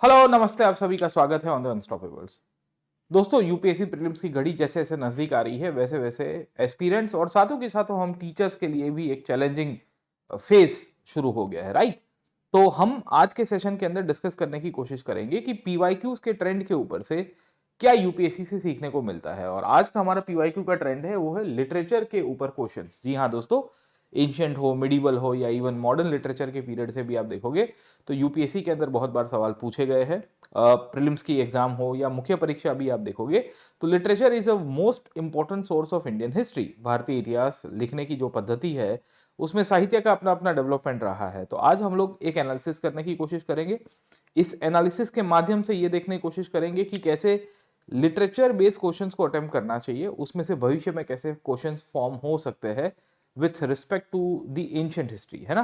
Hello नमस्ते, आप सभी का स्वागत है ऑन द अनस्टॉपेबल्स। दोस्तों, यूपीएससी प्रीलिम्स की घड़ी जैसे जैसे नजदीक आ रही है वैसे वैसे एस्पिरेंट्स और साथों के साथों हम टीचर्स के लिए भी एक चैलेंजिंग फेज शुरू हो गया है, राइट। तो हम आज के सेशन के अंदर डिस्कस करने की कोशिश करेंगे कि पीवाईक्यूज के ट्रेंड के ऊपर से क्या यूपीएससी से सीखने को मिलता है। और आज का हमारा पीवाईक्यू का ट्रेंड है वो है लिटरेचर के ऊपर क्वेश्चंस। जी हाँ दोस्तों, एंशियंट हो, मिडिवल हो या इवन मॉडर्न लिटरेचर के पीरियड से भी आप देखोगे तो यूपीएससी के अंदर बहुत बार सवाल पूछे गए हैं। प्रीलिम्स की एग्जाम हो या मुख्य परीक्षा भी आप देखोगे तो literature is a most important source of Indian history. भारतीय इतिहास लिखने की जो पद्धति है उसमें साहित्य का अपना अपना डेवलपमेंट रहा है। तो आज हम लोग एक एनालिसिस करने की कोशिश करेंगे। इस एनालिसिस के माध्यम से ये देखने की कोशिश करेंगे कि कैसे लिटरेचर बेस्ड क्वेश्चंस को अटेम्प्ट करना चाहिए, उसमें से भविष्य में कैसे क्वेश्चंस फॉर्म हो सकते हैं with respect to the ancient history, है ना।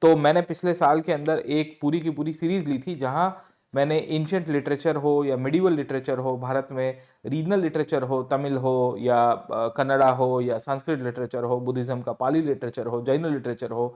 तो मैंने पिछले साल के अंदर एक पूरी की पूरी सीरीज ली थी जहां मैंने एंशिएंट लिटरेचर हो या मिडिवल लिटरेचर हो, भारत में रीजनल लिटरेचर हो, तमिल हो या कन्नड़ा हो या संस्कृत लिटरेचर हो, बुद्धिज्म का पाली लिटरेचर हो, जैन लिटरेचर हो,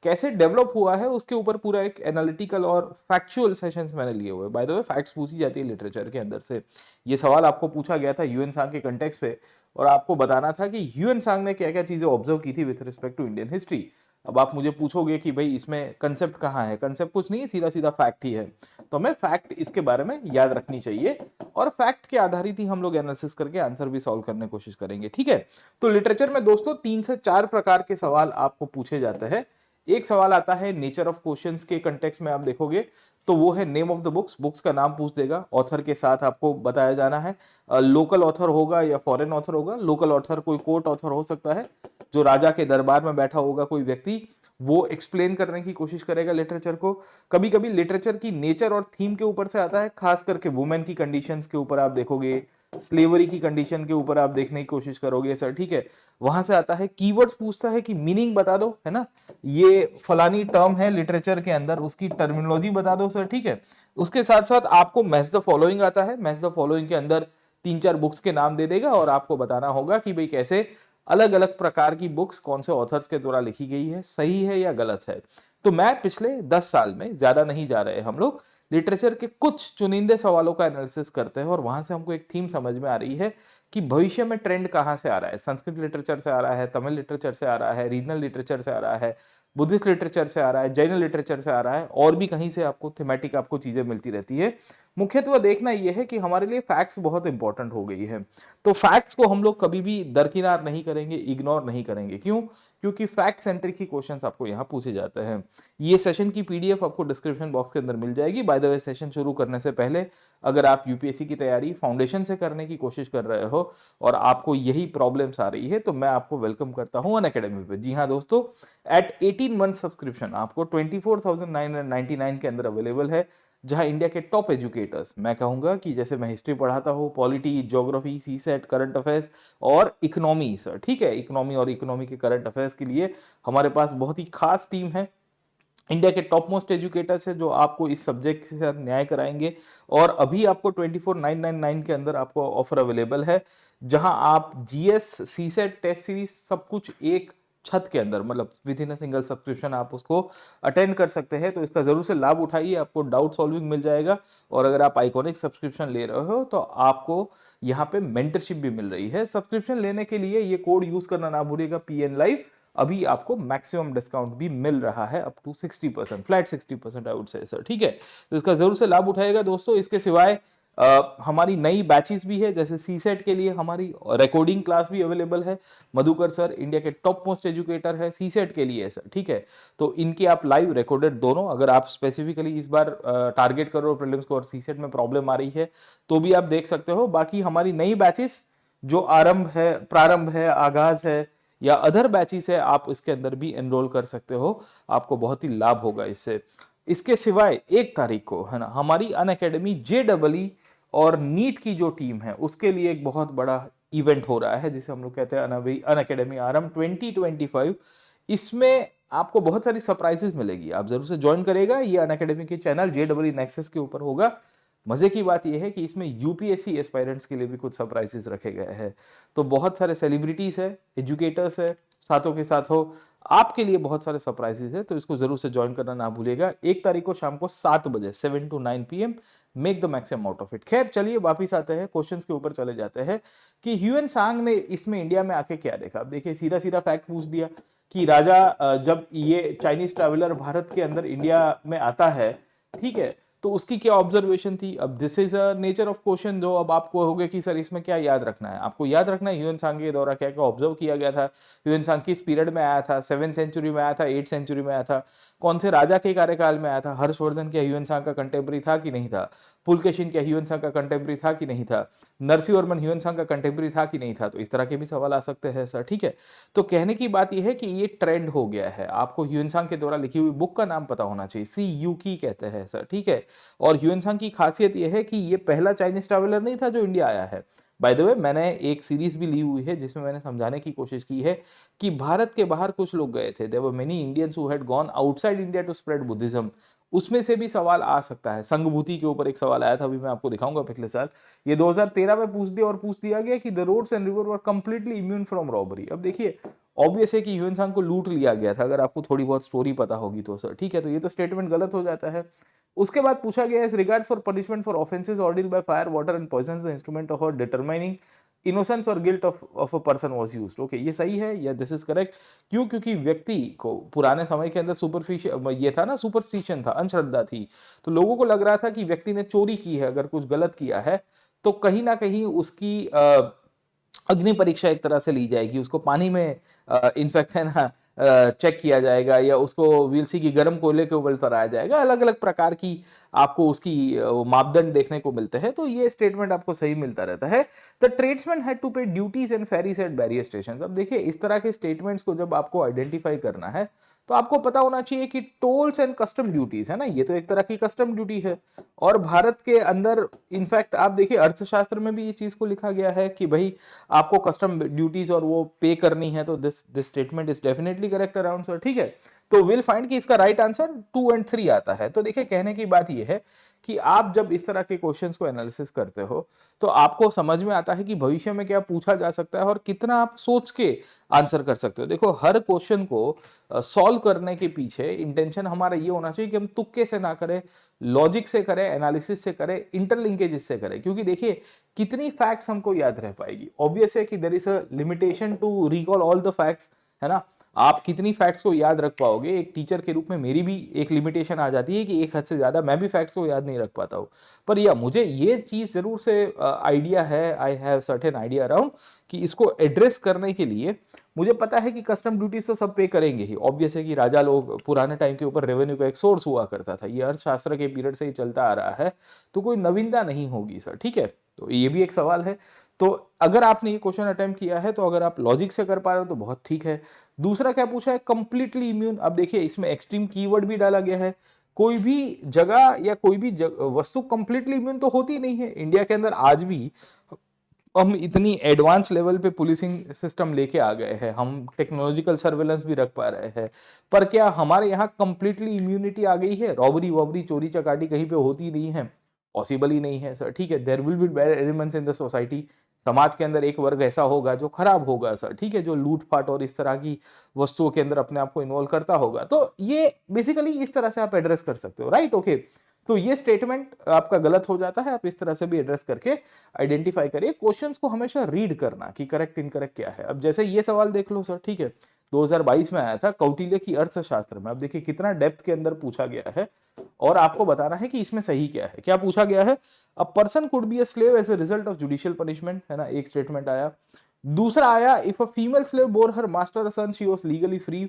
कैसे डेवलप हुआ है उसके ऊपर पूरा एक एनालिटिकल और फैक्चुअल सेशंस मैंने लिए हुए। बाय द वे, फैक्ट्स पूछी जाती है लिटरेचर के अंदर से। ये सवाल आपको पूछा गया था ह्यूएन सांग के कंटेक्स्ट पे और आपको बताना था कि ह्यूएन सांग ने क्या क्या चीजें ऑब्जर्व की थी with respect to Indian history. अब आप मुझे पूछोगे कि भाई इसमें कंसेप्ट कहाँ है, कंसेप्ट कुछ नहीं है, सीधा सीधा फैक्ट ही है। तो हमें फैक्ट इसके बारे में याद रखनी चाहिए और फैक्ट के आधारित ही हम लोग एनालिसिस करके आंसर भी सॉल्व करने की कोशिश करेंगे, ठीक है। तो लिटरेचर में दोस्तों 3 से 4 प्रकार के सवाल आपको पूछे जाते हैं। एक सवाल आता है नेचर ऑफ क्वेश्चंस के कंटेक्स्ट में, आप देखोगे तो वो है name of the books. Books का नाम पूछ देगा, ऑथर के साथ आपको बताया जाना है। लोकल ऑथर होगा या फॉरेन ऑथर होगा। लोकल ऑथर कोई कोर्ट ऑथर हो सकता है, जो राजा के दरबार में बैठा होगा कोई व्यक्ति, वो एक्सप्लेन करने की कोशिश करेगा लिटरेचर को। कभी कभी लिटरेचर की नेचर और थीम के ऊपर से आता है, खास करके वुमेन की कंडीशंस के ऊपर आप देखोगे, स्लेवरी की कंडीशन के ऊपर आप देखने की कोशिश करोगे सर, ठीक है। वहां से आता है कीवर्ड्स, पूछता है कि मीनिंग बता दो, है ना, ये फलानी टर्म है लिटरेचर के अंदर, उसकी टर्मिनोलॉजी बता दो सर, ठीक है। उसके साथ साथ आपको मैच द फॉलोइंग आता है। मैच द फॉलोइंग के अंदर 3-4 बुक्स के नाम दे देगा और आपको बताना होगा कि भाई कैसे अलग अलग प्रकार की बुक्स कौन से ऑथर्स के द्वारा लिखी गई है, सही है या गलत है। तो मैं पिछले 10 साल में, ज्यादा नहीं जा रहे हम लोग, लिटरेचर के कुछ चुनिंदे सवालों का एनालिसिस करते हैं और वहां से हमको एक थीम समझ में आ रही है कि भविष्य में ट्रेंड कहां से आ रहा है। संस्कृत लिटरेचर से आ रहा है, तमिल लिटरेचर से आ रहा है, रीजनल लिटरेचर से आ रहा है, बुद्धिस्ट लिटरेचर से आ रहा है, जैन लिटरेचर से आ रहा है, और भी कहीं से आपको थीमेटिक आपको चीजें मिलती रहती है। मुख्यतः देखना यह है कि हमारे लिए फैक्ट्स बहुत इंपॉर्टेंट हो गई है। तो फैक्ट्स को हम लोग कभी भी दरकिनार नहीं करेंगे, इग्नोर नहीं करेंगे। क्यों? क्योंकि फैक्ट सेंट्रिक ही क्वेश्चंस आपको यहाँ पूछे जाते हैं। ये सेशन की पीडीएफ आपको डिस्क्रिप्शन बॉक्स के अंदर मिल जाएगी। बाय द वे, सेशन शुरू करने से पहले अगर आप यूपीएससी की तैयारी फाउंडेशन से करने की कोशिश कर रहे हो और आपको यही प्रॉब्लम्स आ रही है तो मैं आपको वेलकम करता हूं अनअकैडमी पे। जी हाँ दोस्तों, एट 18 मंथ सब्सक्रिप्शन आपको 24,999 के अंदर अवेलेबल है, जहां इंडिया के टॉप एजुकेटर्स, मैं कहूंगा कि जैसे मैं हिस्ट्री पढ़ाता हूँ, polity, geography, CSAT, current affairs और इकोनॉमी सर, ठीक है, इकोनॉमी और इकोनॉमी के करंट अफेयर्स के लिए हमारे पास बहुत ही खास टीम है। इंडिया के टॉप मोस्ट एजुकेटर्स है जो आपको इस सब्जेक्ट के साथ न्याय कराएंगे। और अभी आपको 24,999 के अंदर आपको ऑफर अवेलेबल है, जहां आप जीएस, सीसेट, टेस्ट सीरीज सब कुछ एक छत के अंदर, मतलब with in a single subscription आप उसको अटेंड कर सकते हैं। तो इसका जरूर से लाभ उठाइए, आपको डाउट सॉल्विंग मिल जाएगा। और अगर आप आइकॉनिक सब्सक्रिप्शन ले रहे हो तो आपको यहाँ पे मेंटरशिप भी मिल रही है। सब्सक्रिप्शन लेने के लिए ये कोड यूज करना ना भूलिएगा, PN लाइव। अभी आपको मैक्सिमम डिस्काउंट भी मिल रहा है, up to 60%, flat 60% I would say sir, ठीक है। तो इसका जरूर से लाभ उठाएगा दोस्तों। इसके सिवाय हमारी नई बैचेस भी है, जैसे सीसेट के लिए हमारी रिकॉर्डिंग क्लास भी अवेलेबल है। मधुकर सर इंडिया के टॉप मोस्ट एजुकेटर है, सीसेट के लिए सर, ठीक है। तो इनकी आप लाइव रिकॉर्डेड दोनों, अगर आप स्पेसिफिकली इस बार टारगेट कर रहे हो प्रीलिम्स को और सीसेट में प्रॉब्लम आ रही है तो भी आप देख सकते हो। बाकी हमारी नई बैचेस जो प्रारंभ है, आगाज है या अदर बैचेस है, आप इसके अंदर भी एनरोल कर सकते हो, आपको बहुत ही लाभ होगा इससे। इसके सिवाय 1 तारीख को, है ना, हमारी अनअकैडमी JEE और नीट की जो टीम है उसके लिए एक बहुत बड़ा इवेंट हो रहा है, जिसे हम लोग कहते हैं अनअकैडमी आरंभ 2025। इसमें आपको बहुत सारी सरप्राइजेस मिलेगी, आप जरूर से ज्वाइन करेगा। ये अनअकैडमी के चैनल JEE नेक्सस के ऊपर होगा। मजे की बात यह है कि इसमें यूपीएससी एस्पायरेंट्स के लिए भी कुछ सरप्राइजेस रखे गए हैं। तो बहुत सारे सेलिब्रिटीज है, एजुकेटर्स है, साथों के साथ हो आपके लिए बहुत सारे सरप्राइजेस है, तो इसको जरूर से ज्वाइन करना ना भूलिएगा। 1 तारीख को शाम को 7 बजे 7 to 9 PM, make the maximum out of it. खैर चलिए वापिस आते हैं, क्वेश्चंस के ऊपर चले जाते हैं कि ह्यूएन सांग ने इसमें इंडिया में आके क्या देखा। अब देखिए सीधा सीधा फैक्ट पूछ दिया कि राजा जब ये चाइनीज ट्रैवलर भारत के अंदर इंडिया में आता है, ठीक है, तो उसकी क्या ऑब्जर्वेशन थी। अब this is a nature of question, जो अब आपको होगे कि सर इसमें क्या याद रखना है। आपको याद रखना है ह्यूएन सांग के द्वारा क्या क्या ऑब्जर्व किया गया था, ह्यूएन सांग किस पीरियड में आया था, 7th सेंचुरी में आया था, 8th सेंचुरी में आया था, कौन से राजा के कार्यकाल में आया था, हर्षवर्धन क्या ह्यूएन सांग का कंटेम्प्रेरी था कि नहीं था, पुलकेशिन क्या ह्यूएन सांग का कंटेम्प्रेरी था कि नहीं था, नरसिंहवर्मन ह्यूएन सांग का कंटेम्प्रेरी था कि नहीं था। तो इस तरह के भी सवाल आ सकते हैं सर, ठीक है। तो कहने की बात यह है कि ये ट्रेंड हो गया है। आपको ह्यूएन सांग के द्वारा लिखी हुई बुक का नाम पता होना चाहिए, सी यू की कहते हैं सर, ठीक है। और ह्यूएन सांग की खासियत यह है कि ये पहला चाइनीज ट्रैवलर नहीं था जो इंडिया आया है। बाय द वे मैंने एक सीरीज भी ली हुई है जिसमें मैंने समझाने की कोशिश की है कि भारत के बाहर कुछ लोग गए थे, there were many Indians who had gone outside India to spread Buddhism. उसमें से भी सवाल आ सकता है। संघभूति के ऊपर एक सवाल आया था, अभी मैं आपको दिखाऊंगा पिछले साल, ये 2013 में पूछ दिया, और पूछ दिया गया कि the roads and river were completely immune from robbery. अब देखिए ऑब्वियस है कि ह्यूएन सांग को लूट लिया गया था, अगर आपको थोड़ी बहुत स्टोरी पता होगी तो सर, ठीक है। तो ये तो स्टेटमेंट गलत हो जाता है। उसके बाद पूछा गया इस regard for punishment for offences ordered by fire water and poison the instrument of determining innocence or guilt of a person was used. Okay, ये सही है या दिस इज करेक्ट। क्यों? क्योंकि व्यक्ति को पुराने समय के अंदर सुपरफिशियल ये था ना, सुपरस्टिशन था, अंधश्रद्धा थी। तो लोगों को लग रहा था कि व्यक्ति ने चोरी की है, अगर कुछ गलत किया है तो कहीं ना कहीं उसकी अग्नि परीक्षा एक तरह से ली जाएगी, उसको पानी में इनफेक्ट है ना चेक किया जाएगा, या उसको विलसी की गर्म कोयले के ऊपर कराया जाएगा। अलग अलग प्रकार की आपको उसकी मापदंड देखने को मिलते हैं। तो ये स्टेटमेंट आपको सही मिलता रहता है। The tradesman had to pay duties and ferries at barrier station. अब देखिए इस तरह के स्टेटमेंट्स को जब आपको आइडेंटिफाई करना है तो आपको पता होना चाहिए कि टोल्स एंड कस्टम ड्यूटीज है ना, ये तो एक तरह की कस्टम ड्यूटी है। और भारत के अंदर इनफैक्ट आप देखिए अर्थशास्त्र में भी ये चीज को लिखा गया है कि भाई आपको कस्टम ड्यूटीज और वो पे करनी है। तो this statement is definitely correct around sir, ठीक है। तो विल फाइंड कि इसका राइट आंसर 2 और 3 आता है। तो देखिए कहने की बात यह है कि आप जब इस तरह के क्वेश्चंस को एनालिसिस करते हो तो आपको समझ में आता है कि भविष्य में क्या पूछा जा सकता है और कितना आप सोच के आंसर कर सकते हो। देखो हर क्वेश्चन को सॉल्व करने के पीछे इंटेंशन हमारा ये होना चाहिए कि हम तुक्के से ना करें, लॉजिक से करें, एनालिसिस से करें, इंटरलिंकेजेस से करें। क्योंकि देखिए कितनी फैक्ट्स हमको याद रह पाएगी। ऑब्वियस है कि there is a limitation to recall all the facts, है ना। आप कितनी फैक्ट्स को याद रख पाओगे, एक टीचर के रूप में मेरी भी एक लिमिटेशन आ जाती है कि एक हद से ज्यादा मैं भी फैक्ट्स को याद नहीं रख पाता हूँ। पर या मुझे ये चीज जरूर से आइडिया है, I have certain idea around कि इसको एड्रेस करने के लिए मुझे पता है कि कस्टम ड्यूटीज तो सब पे करेंगे ही। ऑब्वियस है कि राजा लोग पुराने टाइम के ऊपर रेवेन्यू का एक सोर्स हुआ करता था, ये अर्थशास्त्र के पीरियड से ही चलता आ रहा है, तो कोई नवीनता नहीं होगी सर, ठीक है। तो ये भी एक सवाल है। तो अगर आपने ये क्वेश्चन अटेम्प्ट किया है तो अगर आप लॉजिक से कर पा रहे हो तो बहुत ठीक है। दूसरा क्या पूछा है, कंप्लीटली इम्यून। अब देखिए इसमें एक्सट्रीम कीवर्ड भी डाला गया है। कोई भी जगह या कोई भी वस्तु कंप्लीटली इम्यून तो होती नहीं है। इंडिया के अंदर आज भी हम इतनी एडवांस लेवल पे पुलिसिंग सिस्टम लेके आ गए हैं, हम टेक्नोलॉजिकल सर्वेलेंस भी रख पा रहे हैं, पर क्या हमारे यहाँ कंप्लीटली इम्यूनिटी आ गई है? रॉबरी वॉबरी चोरी चकाटी कहीं पे होती नहीं है? पॉसिबल ही नहीं है सर, ठीक है। There will be bad elements in the society. समाज के अंदर एक वर्ग ऐसा होगा जो खराब होगा सर, ठीक है, जो लूट फाट और इस तरह की वस्तुओं के अंदर अपने आप को इन्वॉल्व करता होगा। तो ये बेसिकली इस तरह से आप एड्रेस कर सकते हो, राइट, ओके। तो ये स्टेटमेंट आपका गलत हो जाता है, आप इस तरह से भी एड्रेस करके आइडेंटिफाई करिए। क्वेश्चंस को हमेशा रीड करना कि करेक्ट इनकरेक्ट क्या है। अब जैसे ये सवाल देख लो सर, ठीक है, 2022 में आया था कौटिल्य की अर्थशास्त्र में। अब देखिए कितना डेप्थ के अंदर पूछा गया है और आपको बताना है कि इसमें सही क्या है। क्या पूछा गया है? A person could be a slave as a result of judicial punishment, है ना, एक स्टेटमेंट आया। दूसरा आया if a female slave bore her master a son she was legally free.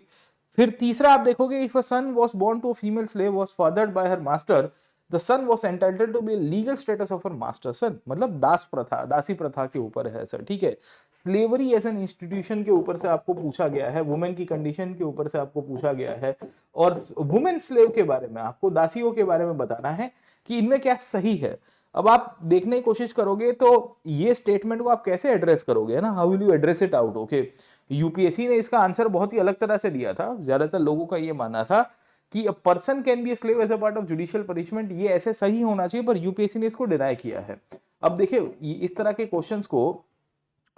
फिर तीसरा आप देखोगे if a son was born to a female slave was fathered by her master the son was entitled to be legal status of her master son. मतलब दास प्रथा, दासी प्रथा के ऊपर है सर, ठीक है। स्लेवरी एज एन इंस्टीट्यूशन के ऊपर से आपको पूछा गया है, वुमेन की कंडीशन के ऊपर से आपको पूछा गया है, और वुमेन स्लेव के बारे में, आपको दासियों के बारे में बताना है कि इनमें क्या सही है। अब आप देखने की कोशिश करोगे तो ये स्टेटमेंट को आप कैसे एड्रेस करोगे, है ना, how will you address it out, okay. UPSC ने इसका आंसर बहुत ही अलग तरह से दिया था। ज्यादातर लोगों का ये मानना था कि a person can be a slave as a part of judicial punishment, ये ऐसे सही होना चाहिए, पर यूपीएससी ने इसको डिनाई किया है। अब देखिए इस तरह के क्वेश्चंस को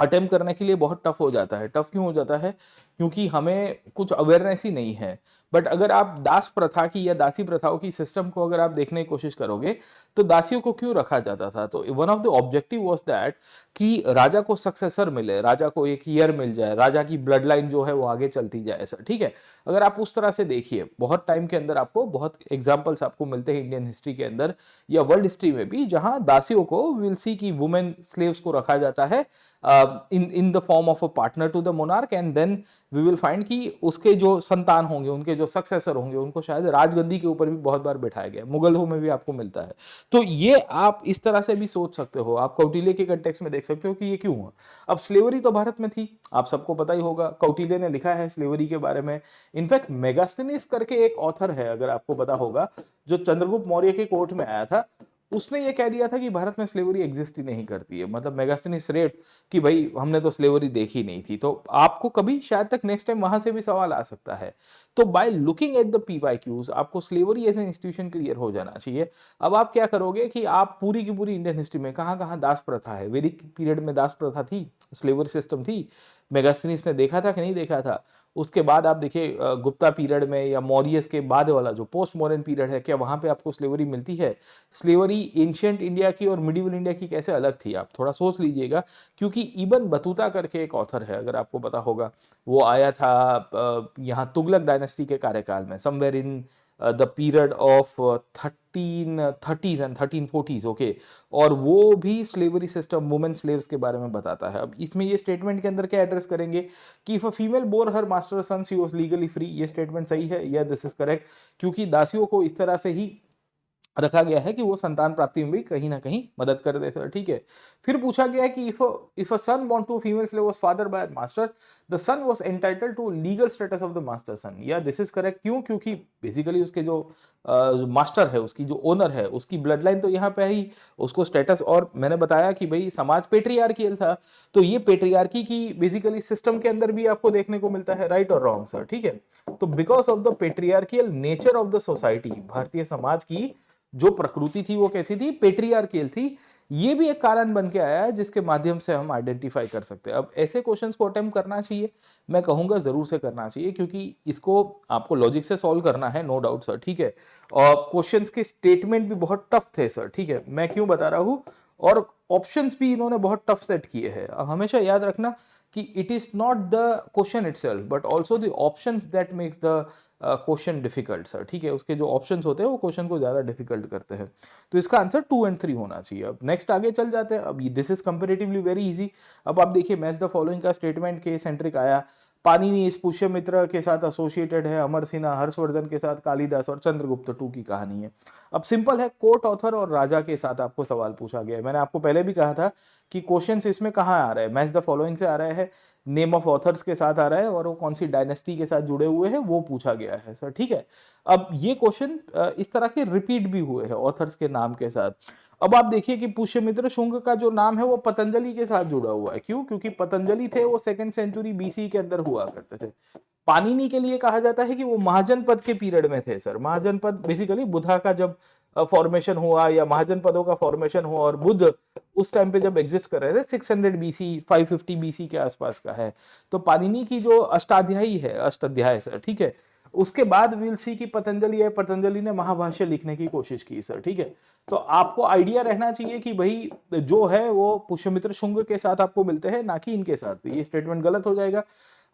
अटेम्प्ट करने के लिए बहुत टफ हो जाता है। टफ क्यों हो जाता है? क्योंकि हमें कुछ अवेयरनेस ही नहीं है। बट अगर आप दास प्रथा की या दासी प्रथाओं की सिस्टम को अगर आप देखने की कोशिश करोगे, तो दासियों को क्यों रखा जाता था? तो one of the objective was that कि राजा को सक्सेसर मिले, राजा को एक ईयर मिल जाए, राजा की ब्लड लाइन जो है वो आगे चलती जाए सर, ठीक है? अगर आप उस तरह से देखिए, बहुत टाइम के अंदर आपको बहुत एग्जाम्पल्स आपको मिलते हैं इंडियन हिस्ट्री के अंदर या वर्ल्ड हिस्ट्री में भी, जहां दासियों को विल सी की वुमेन स्लेव्स को रखा जाता है in the form of a partner to the monarch, and then we will find कि उसके जो संतान होंगे, उनके जो सक्सेसर होंगे, उनको शायद राजगद्दी के ऊपर भी बहुत बार बिठाया गया। मुगलों में भी आपको मिलता है। तो ये आप इस तरह से भी सोच सकते हो, आप कौटिल्य के कंटेक्स्ट में देख सकते हो कि ये क्यों हुआ। अब स्लेवरी तो भारत में थी, आप सबको पता ही होगा, कौटिल्य ने लिखा है स्लेवरी के बारे में। इनफैक्ट मेगास्थनीज करके एक ऑथर है, अगर आपको पता होगा, जो चंद्रगुप्त मौर्य के कोर्ट में आया था, उसने ये कह दिया था कि भारत में स्लेवरी एग्जिस्ट ही नहीं करती है। मतलब मेगास्थनीज रेट कि भाई हमने तो स्लेवरी देखी नहीं थी। तो आपको कभी शायद तक नेक्स्ट टाइम वहां से भी सवाल आ सकता है। तो by looking at the PYQs आपको slavery as an institution clear हो जाना चाहिए। अब आप क्या करोगे कि आप पूरी की पूरी इंडियन हिस्ट्री में कहां कहां दास प्रथा है, वैदिक पीरियड में दास प्रथा थी, स्लेवरी सिस्टम थी, मेगास्थनीज ने देखा था कि नहीं देखा था? उसके बाद आप देखिए गुप्ता पीरियड में या मौर्यस के बाद वाला जो पोस्ट मॉडर्न पीरियड है, क्या वहां पे आपको स्लेवरी मिलती है? स्लेवरी एंशियंट इंडिया की और मिडिवल इंडिया की कैसे अलग थी, आप थोड़ा सोच लीजिएगा। क्योंकि इबन बतूता करके एक ऑथर है, अगर आपको पता होगा, वो आया था यहाँ तुगलक डायनेस्टी के कार्यकाल में, somewhere in the period of 1330s and 1340s, okay. और वो भी स्लेवरी सिस्टम, वुमेन स्लेव्स के बारे में बताता है। अब इसमें ये स्टेटमेंट के अंदर क्या एड्रेस करेंगे कि if a female bore her master sun she was legally free. ये स्टेटमेंट सही है, या दिस इज करेक्ट, क्योंकि दासियों को इस तरह से ही रखा गया है कि वो संतान प्राप्ति में भी कहीं ना कहीं मदद कर दे सर, ठीक है। फिर पूछा गया है कि if a son born to female slave was father by master, the son was entitled to legal status of the master son. या दिस इज करेक्ट, क्यों? क्योंकि बेसिकली उसके जो मास्टर है, उसकी जो ओनर है, उसकी ब्लड लाइन तो यहाँ पे ही उसको स्टेटस। और मैंने बताया कि भाई समाज पेट्रियार्कियल था, तो ये पेट्रियार्की की बेसिकली सिस्टम के अंदर भी आपको देखने को मिलता है, राइट और रॉन्ग सर, ठीक है। तो because of the patriarchal nature of the society, Bharatiya Samaj की जो प्रकृति थी वो कैसी थी? पेट्रियार्कियल थी। ये भी एक कारण बन के आया है जिसके माध्यम से हम आइडेंटिफाई कर सकते हैं। अब ऐसे क्वेश्चंस को अटेम्प्ट करना चाहिए, मैं कहूंगा जरूर से करना चाहिए, क्योंकि इसको आपको लॉजिक से सॉल्व करना है, नो डाउट सर, ठीक है। और क्वेश्चंस के स्टेटमेंट भी बहुत टफ थे सर, ठीक है, मैं क्यों बता रहा हूं। और ऑप्शंस भी इन्होंने बहुत टफ सेट किए हैं। हमेशा याद रखना कि it is not the question itself but also the options that makes the question difficult sir, ठीक है। उसके जो ऑप्शंस होते हैं वो क्वेश्चन को ज्यादा डिफिकल्ट करते हैं। तो इसका आंसर 2 और 3 होना चाहिए। अब नेक्स्ट आगे चल जाते हैं। अब this is comparatively very easy. अब आप देखिए, मैच द फॉलोइंग का स्टेटमेंट के सेंट्रिक आया। पाणिनि इस पुष्यमित्र के साथ एसोसिएटेड है, अमर सिन्हा हर्षवर्धन के साथ कालिदास और चंद्रगुप्त टू की कहानी है। अब सिंपल है, कोर्ट ऑथर और राजा के साथ आपको सवाल पूछा गया है। मैंने आपको पहले भी कहा था कि क्वेश्चंस इसमें कहाँ आ रहे हैं, मैच द फॉलोइंग से आ रहे हैं, नेम ऑफ ऑथर्स के साथ आ रहा है, और वो कौन सी डायनेस्टी के साथ जुड़े हुए हैं वो पूछा गया है सर, ठीक है। अब ये क्वेश्चन इस तरह के रिपीट भी हुए हैं ऑथर्स के नाम के साथ। अब आप देखिए कि पुष्यमित्र शुंग का जो नाम है वो पतंजलि के साथ जुड़ा हुआ है। क्यों? क्योंकि पतंजलि थे वो 2nd सेंचुरी बीसी के अंदर हुआ करते थे। पाणिनि के लिए कहा जाता है कि वो महाजनपद के पीरियड में थे सर। महाजनपद बेसिकली बुद्धा का जब फॉर्मेशन हुआ या महाजनपदों का फॉर्मेशन हुआ, और बुद्ध उस टाइम पे जब एग्जिस्ट कर रहे थे 600 बीसी 550 बीसी के आसपास का है। तो पाणिनि की जो अष्टाध्यायी है, अष्टाध्याय सर, ठीक है, उसके बाद विल सी की पतंजलि है, पतंजलि ने महाभाष्य लिखने की कोशिश की सर, ठीक है। तो आपको आइडिया रहना चाहिए कि भाई जो है वो पुष्यमित्र शुंग के साथ आपको मिलते हैं, ना कि इनके साथ। ये स्टेटमेंट गलत हो जाएगा।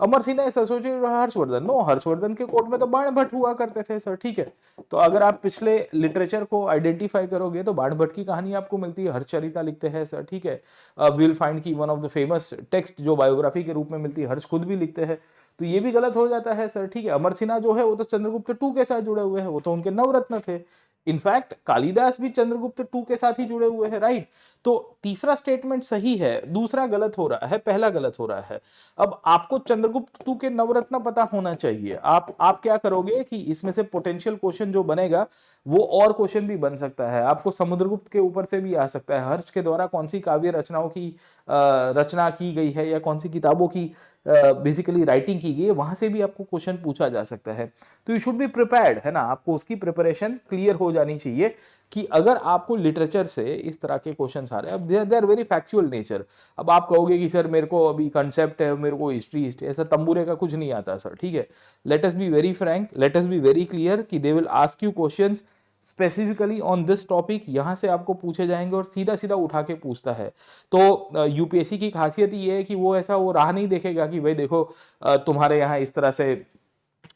Amar Sinha is associated Harshavardhan, no, Harshavardhan के कोर्ट में तो बाण भट्ट हुआ करते थे सर, ठीक है। तो अगर आप पिछले लिटरेचर को आइडेंटिफाई करोगे तो बाण भट्ट की कहानी आपको मिलती है, हर्षचरिता लिखते हैं सर, ठीक है। विल फाइंड की one of the famous text जो बायोग्राफी के रूप में मिलती है, हर्ष खुद भी लिखते हैं। तो ये भी गलत हो जाता है सर, ठीक है। अमर सिन्हा जो है वो तो चंद्रगुप्त टू के साथ जुड़े हुए हैं, वो तो उनके नवरत्न थे। इनफैक्ट कालिदास भी चंद्रगुप्त टू के साथ ही जुड़े हुए हैं, राइट। तो तीसरा स्टेटमेंट सही है, दूसरा गलत हो रहा है, पहला गलत हो रहा है। अब आपको चंद्रगुप्त टू के नवरत्न पता होना चाहिए। आप क्या करोगे कि इसमें से पोटेंशियल क्वेश्चन जो बनेगा वो और क्वेश्चन भी बन सकता है। आपको समुद्रगुप्त के ऊपर से भी आ सकता है, हर्ष के द्वारा कौन सी काव्य रचनाओं की रचना की गई है या कौन सी किताबों की बेसिकली राइटिंग की गई है, वहां से भी आपको क्वेश्चन पूछा जा सकता है। तो यू शुड बी प्रिपेयर्ड, है ना, आपको उसकी प्रिपरेशन क्लियर हो जानी चाहिए। कि अगर आपको लिटरेचर से इस तरह के क्वेश्चन आ रहे हैं, अब they are very factual nature. अब आप कहोगे कि सर मेरे को अभी कंसेप्ट है, मेरे को हिस्ट्री ऐसा तंबूरे का कुछ नहीं आता सर, ठीक है। Let us be very frank, let us be very clear कि they will ask you questions specifically on this topic, यहाँ से आपको पूछे जाएंगे और सीधा सीधा उठा के पूछता है। तो यूपीएससी की खासियत ये है कि वो ऐसा वो राह नहीं देखेगा कि भाई देखो तुम्हारे यहाँ इस तरह से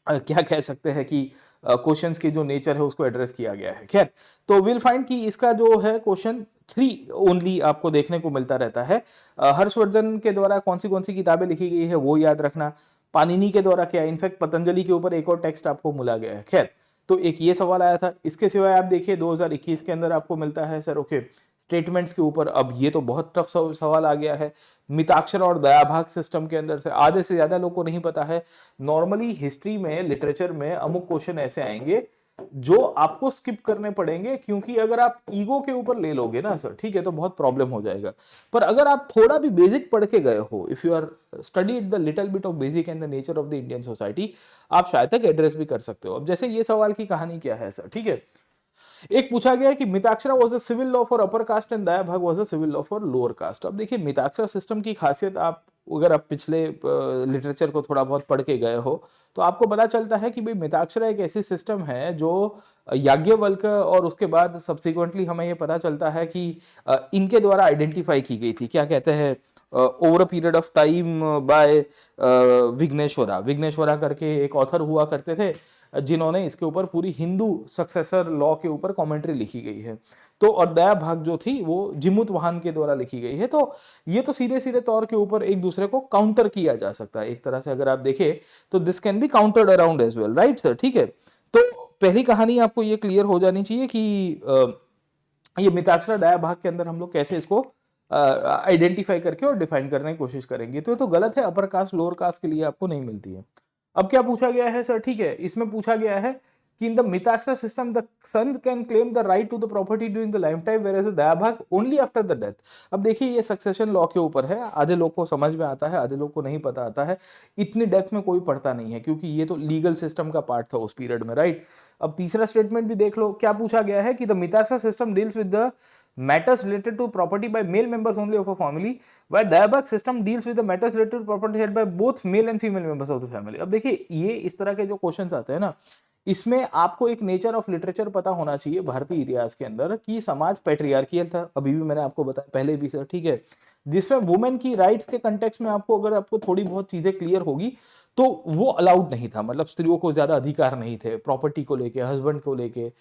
क्या कह सकते हैं कि क्वेश्चंस की जो नेचर है उसको एड्रेस किया गया है। खैर, तो विल फाइंड कि इसका जो है क्वेश्चन 3 ओनली आपको देखने को मिलता रहता है। हर्षवर्धन के द्वारा कौन सी किताबें लिखी गई है वो याद रखना, पाणिनि के द्वारा क्या, इनफैक्ट पतंजलि के ऊपर एक और टेक्स्ट आपको मिला गया है। खैर, तो एक ये सवाल आया था। इसके सिवाय आप देखिए 2021 के अंदर आपको मिलता है सर ओके स्टेटमेंट्स के ऊपर। अब ये तो बहुत टफ सवाल आ गया है। मिताक्षर और दयाभाग सिस्टम के अंदर से आधे से ज्यादा लोग को नहीं पता है। नॉर्मली हिस्ट्री में, लिटरेचर में अमुक क्वेश्चन ऐसे आएंगे जो आपको स्किप करने पड़ेंगे, क्योंकि अगर आप ईगो के ऊपर ले लोगे ना सर, ठीक है, तो बहुत प्रॉब्लम हो जाएगा। पर अगर आप थोड़ा भी बेसिक पढ़ के गए हो, if you are studied the little bit of basic and the nature of the Indian society, आप शायद तक एड्रेस भी कर सकते हो। अब जैसे ये सवाल की कहानी क्या है सर, ठीक है। एक पूछा गया कि Mitakshara was a civil law for upper caste and Dayabhaga was a civil law for lower caste. अब देखिए मिताक्षरा सिस्टम की खासियत, आप अगर आप पिछले लिटरेचर को थोड़ा बहुत पढ़ के गए हो तो आपको पता चलता है कि भाई मिताक्षरा एक ऐसी सिस्टम है जो याज्ञवल्क्य और उसके बाद सब्सिक्वेंटली हमें ये पता चलता है कि इनके द्वारा आइडेंटिफाई की गई थी। क्या कहते हैं, over a period of time by Vigyaneshwara. Vigyaneshwara करके एक ऑथर हुआ करते थे जिन्होंने इसके ऊपर पूरी हिंदू सक्सेसर लॉ के ऊपर कमेंट्री लिखी गई है। तो और दया भाग जो थी वो जिमुत वाहन के द्वारा लिखी गई है। तो ये तो सीधे सीधे तौर के ऊपर एक दूसरे को काउंटर किया जा सकता है एक तरह से, अगर आप देखें तो this can be countered around as well, right sir, ठीक है। तो पहली कहानी आपको ये क्लियर हो जानी चाहिए कि ये मिताक्षरा दया भाग के अंदर हम लोग कैसे इसको आइडेंटिफाई करके और डिफाइन करने की कोशिश करेंगे। तो ये तो गलत है, अपर कास्ट लोअर कास्ट के लिए आपको नहीं मिलती है। अब क्या पूछा गया है सर, ठीक है, इसमें पूछा गया है कि in the Mitakshara system the son can claim the right to the property during the life time where as the Dayabhaga only after the death. अब देखिए ये सक्सेशन लॉ के ऊपर है, आधे लोग को समझ में आता है, आधे लोग को नहीं पता आता है, इतनी डेप्थ में कोई पढ़ता नहीं है क्योंकि ये तो लीगल सिस्टम का पार्ट था उस पीरियड में, राइट। अब तीसरा स्टेटमेंट भी देख लो, क्या पूछा गया है कि the Mitakshara system deals with the matters related to property by male members only of a family, while Dayabak system deals with the matters related to property held by both male and female members of the family। अब देखिए ये इस तरह के जो questions आते हैं ना, इसमें आपको एक नेचर ऑफ लिटरेचर पता होना चाहिए भारतीय इतिहास के अंदर कि समाज पैट्रियार्कियल था, अभी भी मैंने आपको बताया पहले भी सर, ठीक है, जिसमें वुमेन की राइट्स के कंटेक्स्ट में आपको अगर आपको थोड़ी बहुत चीजें क्लियर होगी तो वो अलाउड नहीं था, मतलब स्त्रियों को ज्यादा अधिकार नहीं थे प्रॉपर्टी को लेके, हस्बैंड को लेके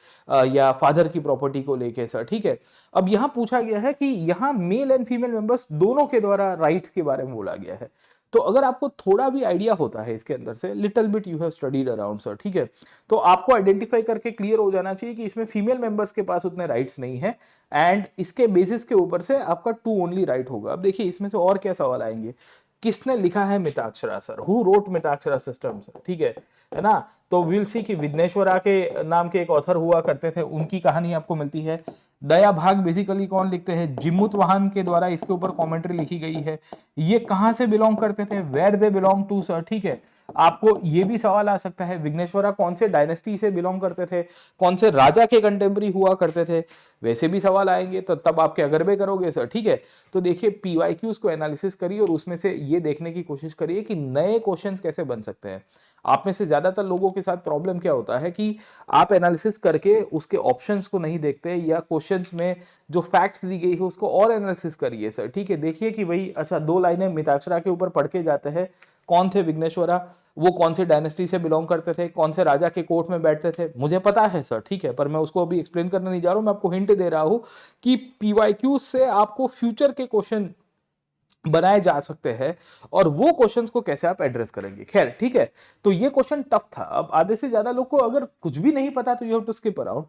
या फादर की प्रॉपर्टी को लेके सर, ठीक है। अब यहाँ पूछा गया है कि यहाँ मेल एंड फीमेल मेंबर्स दोनों के द्वारा राइट्स के बारे में बोला गया है। तो अगर आपको थोड़ा भी आइडिया होता है इसके अंदर से, little bit you have studied around sir, ठीक है, तो आपको आइडेंटिफाई करके क्लियर हो जाना चाहिए कि इसमें फीमेल मेंबर्स के पास उतने राइट्स नहीं है एंड इसके बेसिस के ऊपर से आपका 2 ओनली राइट होगा। अब देखिए इसमें से और क्या सवाल आएंगे, किसने लिखा है Mitakshara sir, who wrote Mitakshara system sir, ठीक है ना। तो विल सी कि विघ्नेश्वरा के नाम के एक ऑथर हुआ करते थे, उनकी कहानी आपको मिलती है। दया भाग बेसिकली कौन लिखते हैं, जिमुत वाहन के द्वारा इसके ऊपर कमेंट्री लिखी गई है। ये कहां से बिलोंग करते थे, where they belong to sir, ठीक है। आपको ये भी सवाल आ सकता है विघ्नेश्वरा कौन से डायनेस्टी से बिलोंग करते थे, कौन से राजा के कंटेम्परी हुआ करते थे, वैसे भी सवाल आएंगे, तो तब आप क्या गरबे करोगे सर, ठीक है। तो देखिए पीवाईक्यूज को एनालिसिस करिए और उसमें से ये देखने की कोशिश करिए कि नए क्वेश्चंस कैसे बन सकते हैं। आप में से ज्यादातर लोगों के साथ प्रॉब्लम क्या होता है कि आप एनालिसिस करके उसके ऑप्शंस को नहीं देखते, या क्वेश्चंस में जो फैक्ट्स दी गई है उसको और एनालिसिस करिए सर, ठीक है। देखिए कि भाई अच्छा 2 लाइनें मिताक्षरा के ऊपर पढ़ के जाते हैं, कौन थे विघ्नेश्वरा, वो कौन से डायनेस्टी से बिलोंग करते थे, कौन से राजा के कोर्ट में बैठते थे, मुझे पता है सर, ठीक है, पर मैं उसको अभी एक्सप्लेन करने नहीं जा रहा हूं, मैं आपको हिंट दे रहा हूं कि पीवाईक्यू से आपको फ्यूचर के क्वेश्चन बनाए जा सकते हैं और वो क्वेश्चंस को कैसे आप एड्रेस करेंगे। खैर ठीक है, तो ये क्वेश्चन टफ था। अब आधे से ज्यादा लोग को अगर कुछ भी नहीं पता तो you have to skip around,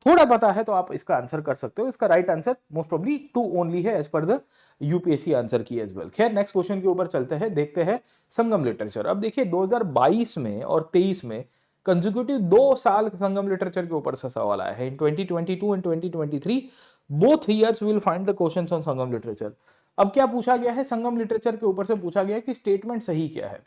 थोड़ा पता है तो आप इसका आंसर कर सकते हो। इसका right answer most probably 2 only है as per the UPSC answer की एज वेल। खैर नेक्स्ट क्वेश्चन के ऊपर चलते हैं, देखते हैं संगम लिटरेचर। अब देखिए 2022 में और 23 में कंसेक्यूटिव 2 साल संगम लिटरेचर के ऊपर से सवाल आया है। इन 2022 and 2023 both years will find the questions on Sangam literature. अब क्या पूछा गया है, संगम लिटरेचर के ऊपर से पूछा गया है कि स्टेटमेंट सही क्या है।